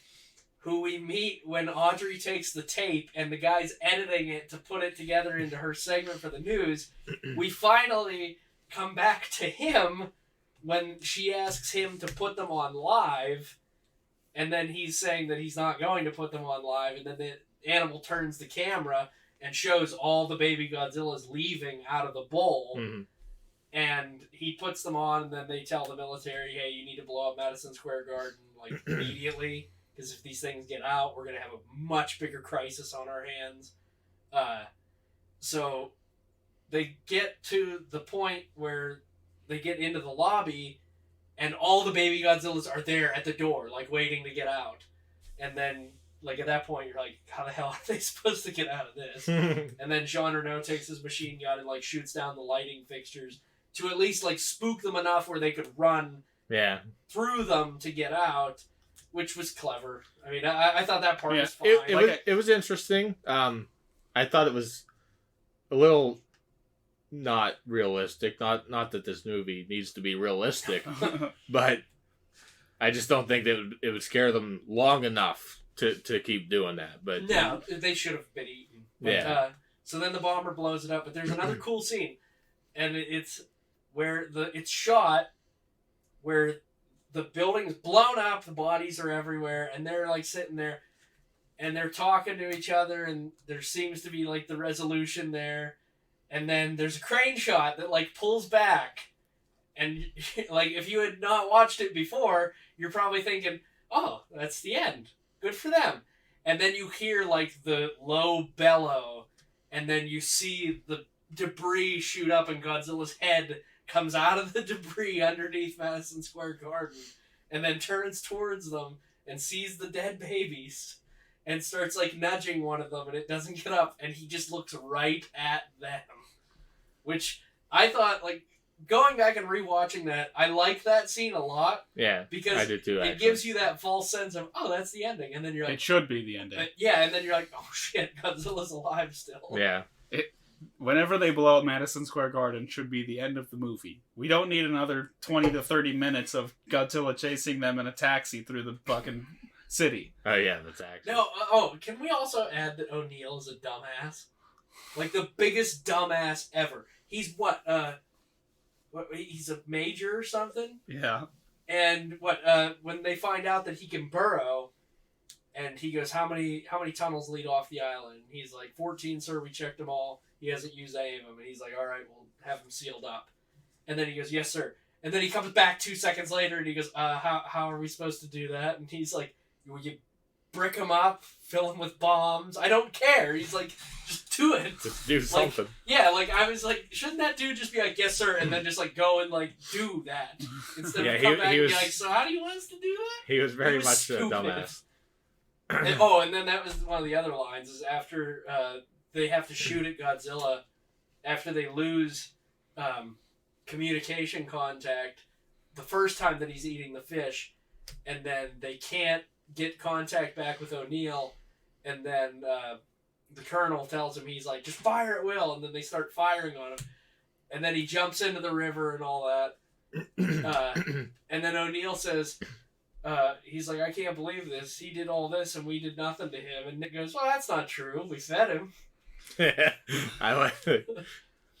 who we meet when Audrey takes the tape and the guy's editing it to put it together into her segment for the news. We finally come back to him when she asks him to put them on live, and then he's saying that he's not going to put them on live, and then the animal turns the camera and shows all the baby Godzillas leaving out of the bowl, and he puts them on, and then they tell the military, hey, you need to blow up Madison Square Garden, like, immediately, because if these things get out, we're going to have a much bigger crisis on our hands. So they get to the point where they get into the lobby, and all the baby Godzillas are there at the door, like, waiting to get out. And then, like, at that point, you're like, how the hell are they supposed to get out of this? And then Jean Reno takes his machine gun and, like, shoots down the lighting fixtures to at least, like, spook them enough where they could run through them to get out, which was clever. I mean, I thought that part was fine. It was interesting. I thought it was a little not realistic. Not that this movie needs to be realistic, but I just don't think that it would scare them long enough to keep doing that. But no, they should have been eaten. But, so then the bomber blows it up. But there's another cool scene, and it's where it's shot where the building's blown up, the bodies are everywhere, and they're like sitting there, and they're talking to each other, and there seems to be like the resolution there, and then there's a crane shot that like pulls back, and like if you had not watched it before, you're probably thinking, oh, that's the end. Good for them. And then you hear like the low bellow, and then you see the debris shoot up, and Godzilla's head comes out of the debris underneath Madison Square Garden, and then turns towards them and sees the dead babies and starts like nudging one of them, and it doesn't get up, and he just looks right at them. Which I thought, like, going back and rewatching that, I like that scene a lot. Yeah, because I did too, it gives you that false sense of, oh, that's the ending, and then you're like, it should be the ending. Yeah, and then you're like, oh shit, Godzilla's alive still. Yeah. Whenever they blow up Madison Square Garden should be the end of the movie. We don't need another 20 to 30 minutes of Godzilla chasing them in a taxi through the fucking city. Oh yeah, that's actually. No, can we also add that O'Neill is a dumbass? Like the biggest dumbass ever. He's what he's a major or something? Yeah. And when they find out that he can burrow, and he goes, how many tunnels lead off the island? He's like, 14, sir, we checked them all. He hasn't used any of them. And he's like, all right, we'll have them sealed up. And then he goes, yes, sir. And then he comes back 2 seconds later, and he goes, how are we supposed to do that? And he's like, will you brick them up, fill them with bombs? I don't care. He's like, just do it. Just do something. Like, yeah, like, I was like, shouldn't that dude just be like, yes, sir, and then just, like, go and, like, do that? Instead of come back and be like, so how do you want us to do that? He was very much a dumbass. And then that was one of the other lines, is after they have to shoot at Godzilla, after they lose communication contact the first time that he's eating the fish, and then they can't get contact back with O'Neill, and then the colonel tells him, he's like, just fire at will, and then they start firing on him, and then he jumps into the river and all that, and then O'Neill says, he's like, I can't believe this, he did all this and we did nothing to him, and Nick goes, well, that's not true, we fed him. I like that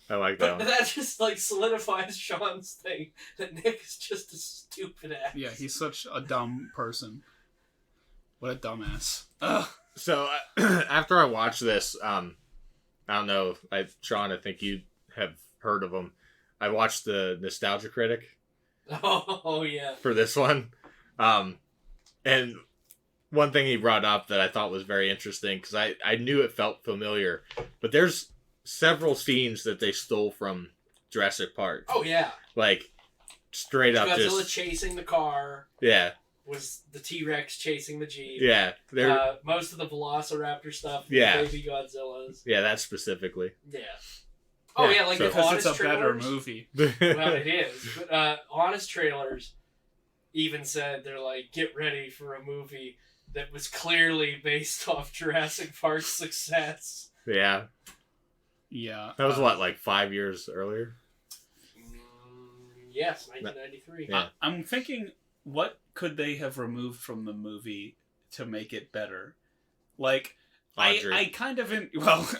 But one. that just like solidifies Sean's thing that Nick is just a stupid ass. Yeah, he's such a dumb person. What a dumbass. Ugh. So after I watched this, I don't know, Sean, I think you have heard of him. I watched the Nostalgia Critic. Oh yeah. For this one, and one thing he brought up that I thought was very interesting, because I knew it felt familiar, but there's several scenes that they stole from Jurassic Park. Oh yeah. Like straight up Godzilla just chasing the car. Yeah. Was the T-Rex chasing the Jeep. Yeah. Most of the Velociraptor stuff. Yeah. The baby Godzillas. Yeah, that specifically. Yeah. Oh yeah, like so, the Honest it's a better trailers. movie. Well, it is. But Honest trailers even said they're like, get ready for a movie that was clearly based off Jurassic Park's success. Yeah. Yeah. That was what, like 5 years earlier? Yes, 1993. Yeah. I'm thinking, what could they have removed from the movie to make it better? Like, Audrey. I kind of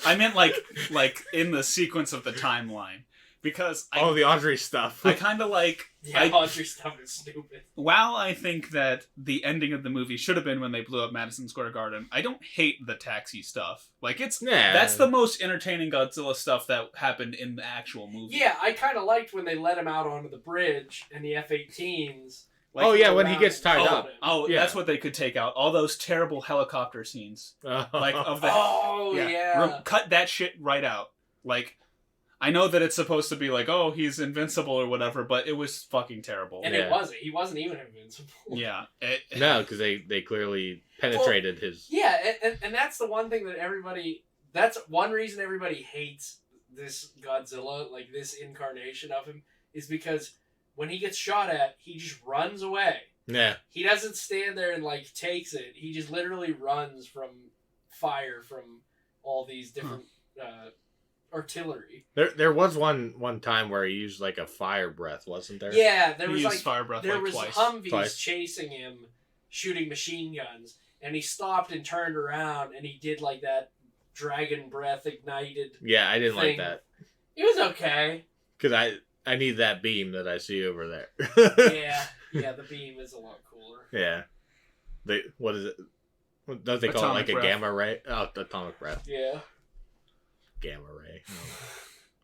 I meant like in the sequence of the timeline, because the Audrey stuff. I kind of like. Yeah, Audrey stuff is stupid. While I think that the ending of the movie should have been when they blew up Madison Square Garden, I don't hate the taxi stuff. Like, that's the most entertaining Godzilla stuff that happened in the actual movie. Yeah, I kind of liked when they let him out onto the bridge and the F-18s. Like, when he gets tied up. Yeah. That's what they could take out. All those terrible helicopter scenes. Like, of the... yeah. Cut that shit right out. Like... I know that it's supposed to be like, oh, he's invincible or whatever, but it was fucking terrible. And it wasn't. He wasn't even invincible. Yeah. No, because they clearly penetrated his... Yeah, and that's the one thing that everybody... That's one reason everybody hates this Godzilla, like this incarnation of him, is because when he gets shot at, he just runs away. Yeah. He doesn't stand there and, like, takes it. He just literally runs from fire from all these different... artillery. There was one time where he used like a fire breath, wasn't there? Yeah, there was like fire breath there was twice. Humvees chasing him, shooting machine guns, and he stopped and turned around and he did like that dragon breath ignited. Yeah, I didn't like thing. that. It was okay. Because I need that beam that I see over there. yeah, the beam is a lot cooler. Yeah, what is it? Don't they call Atomic it like breath. a gamma ray? Oh, atomic breath. Yeah. Gamma ray. Oh.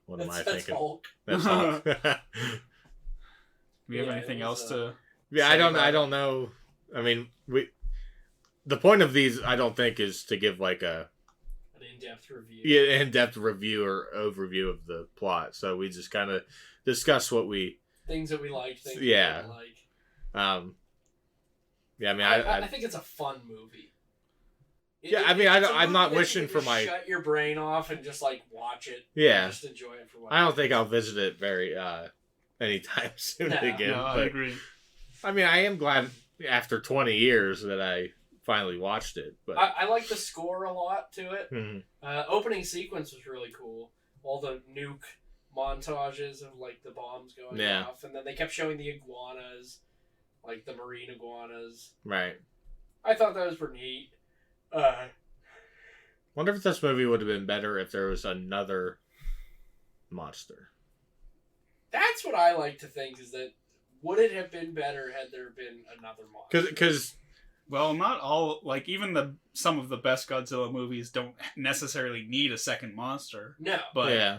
What am I That's thinking? Hulk. That's Hulk. Do we have anything else to... Yeah, I don't know. I mean, the point of these, I don't think, is to give like an in-depth review. Yeah, in-depth review or overview of the plot. So we just kind of discuss things that we liked, things that we didn't like. Yeah, I mean, I think it's a fun movie. I'm not wishing for my... Shut your brain off and just, like, watch it. Yeah. Just enjoy it for what I don't think I'll visit it very, anytime soon again. No, I agree. I mean, I am glad after 20 years that I finally watched it. But I like the score a lot to it. Mm-hmm. Opening sequence was really cool. All the nuke montages of, like, the bombs going off. And then they kept showing the iguanas, like the marine iguanas. Right. I thought that was pretty neat. Wonder if this movie would have been better if there was another monster. That's what I like to think, is that would it have been better had there been another monster? Because well, not all, like, even some of the best Godzilla movies don't necessarily need a second monster. No. But yeah.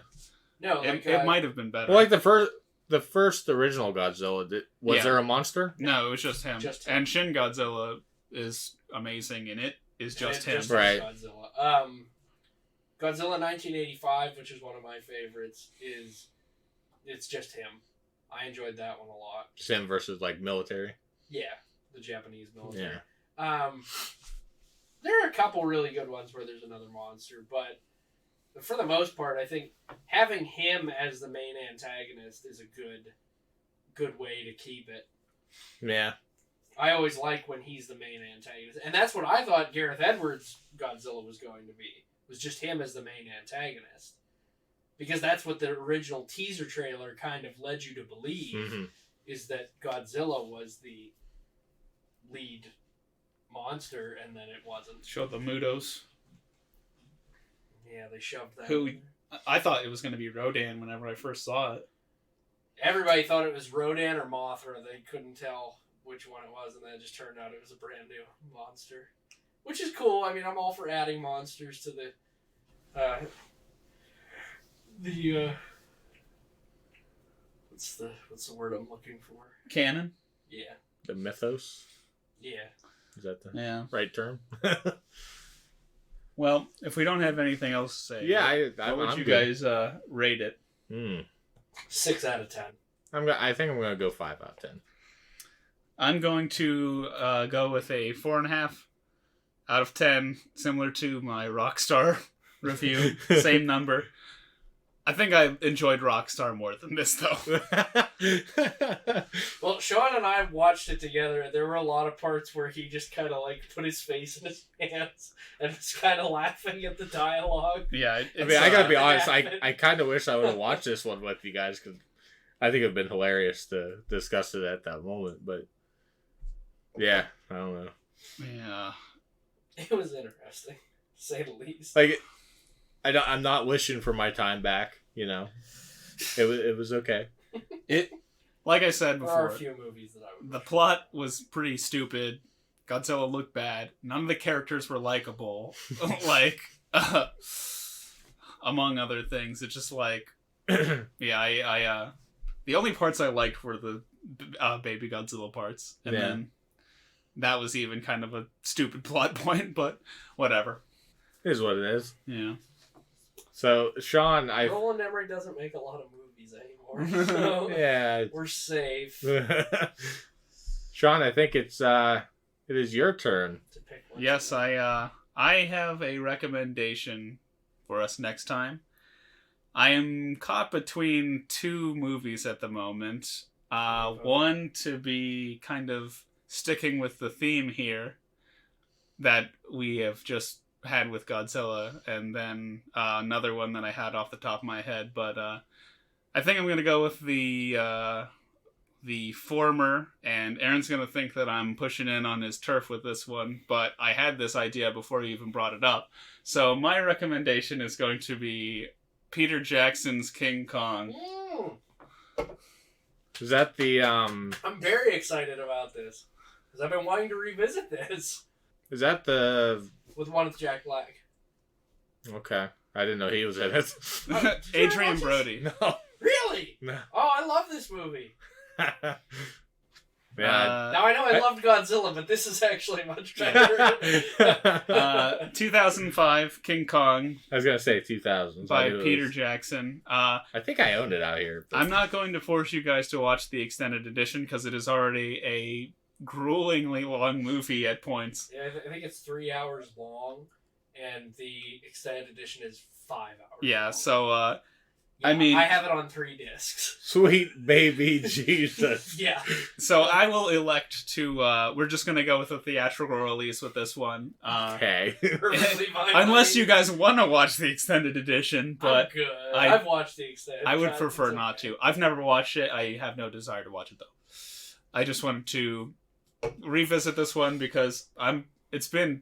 No, like, it might have been better. Well, like the first original Godzilla, was there a monster? No, it was just him. Just him. And Shin Godzilla is amazing, and it is just him. Right. Godzilla. Godzilla 1985, which is one of my favorites, it's just him. I enjoyed that one a lot. Just him versus like military. Yeah, the Japanese military. Yeah. There are a couple really good ones where there's another monster, but for the most part, I think having him as the main antagonist is a good way to keep it. Yeah. I always like when he's the main antagonist. And that's what I thought Gareth Edwards' Godzilla was going to be. Was just him as the main antagonist. Because that's what the original teaser trailer kind of led you to believe, is that Godzilla was the lead monster, and then it wasn't. Show the Mudos. Yeah, they shoved that. Who I thought it was going to be Rodan whenever I first saw it. Everybody thought it was Rodan or Mothra. They couldn't tell which one it was, and then it just turned out it was a brand new monster. Which is cool. I mean, I'm all for adding monsters to the what's the word I'm looking for? Canon? Yeah. The mythos? Yeah. Is that the right term? Well, if we don't have anything else to say, what would you guys rate it? 6 out of 10. I think I'm gonna go 5 out of 10. I'm going to go with a 4.5 out of 10, similar to my Rockstar review. Same number. I think I enjoyed Rockstar more than this, though. Well, Sean and I watched it together, and there were a lot of parts where he just kind of like put his face in his hands and was kind of laughing at the dialogue. Yeah, I mean, I gotta be honest. I kind of wish I would have watched this one with you guys, because I think it'd been hilarious to discuss it at that moment. But yeah, I don't know. Yeah, it was interesting, to say the least. Like, I'm not wishing for my time back, you know. It was okay. Like I said There are a before, few movies that I would. the plot was pretty stupid. Godzilla looked bad. None of the characters were likable. Like, among other things, it's just like, yeah, I the only parts I liked were the baby Godzilla parts, and then that was even kind of a stupid plot point, but whatever. It is what it is. Yeah. So, Sean, Roland Emmerich doesn't make a lot of movies anymore, so yeah, we're safe Sean, I think it is your turn. to pick one. Yes, I have a recommendation for us next time. I am caught between two movies at the moment. One to be kind of sticking with the theme here that we have just had with Godzilla, and then another one that I had off the top of my head. But I think I'm going to go with the former, and Aaron's going to think that I'm pushing in on his turf with this one, but I had this idea before you even brought it up. So my recommendation is going to be Peter Jackson's King Kong. Is that the I'm very excited about this because I've been wanting to revisit this Is that the with one with Jack Black. Okay. I didn't know he was in it. Adrian Brody. No. Really? No. Oh, I love this movie. Yeah. Now I know I loved Godzilla, but this is actually much better. 2005 King Kong I was gonna say 2000 by Peter Jackson. I think I owned it out here. But... I'm not going to force you guys to watch the extended edition because it is already a gruelingly long movie at points. Yeah, I think it's 3 hours long, and the extended edition is 5 hours. Yeah, long. so Yeah, I mean, I have it on 3 discs. Sweet baby Jesus. Yeah. so I will elect to. We're just gonna go with a theatrical release with this one. Okay. Unless you guys want to watch the extended edition, but I'm good. I- I've watched the extended. I would cut. prefer It's not okay. to. I've never watched it. I have no desire to watch it though. I just wanted to revisit this one because it's been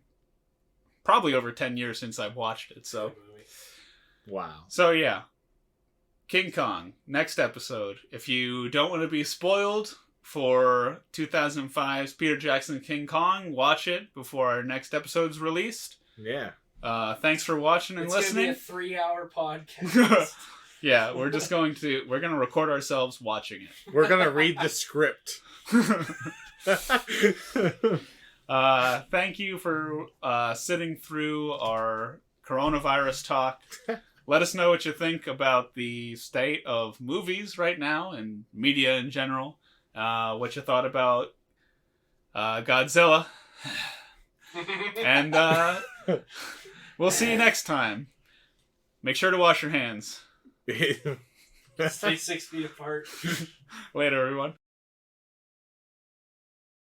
probably over 10 years since I've watched it. So Wow. yeah. King Kong, next episode. If you don't want to be spoiled for 2005's Peter Jackson King Kong, watch it before our next episode's released. Yeah. Thanks for watching and It's listening. gonna be a 3-hour podcast. Yeah, we're gonna record ourselves watching it. We're gonna read the script. Thank you for sitting through our coronavirus talk. Let us know what you think about the state of movies right now and media in general. What you thought about Godzilla. And we'll see you next time. Make sure to wash your hands. Stay 6 feet apart. Later, everyone.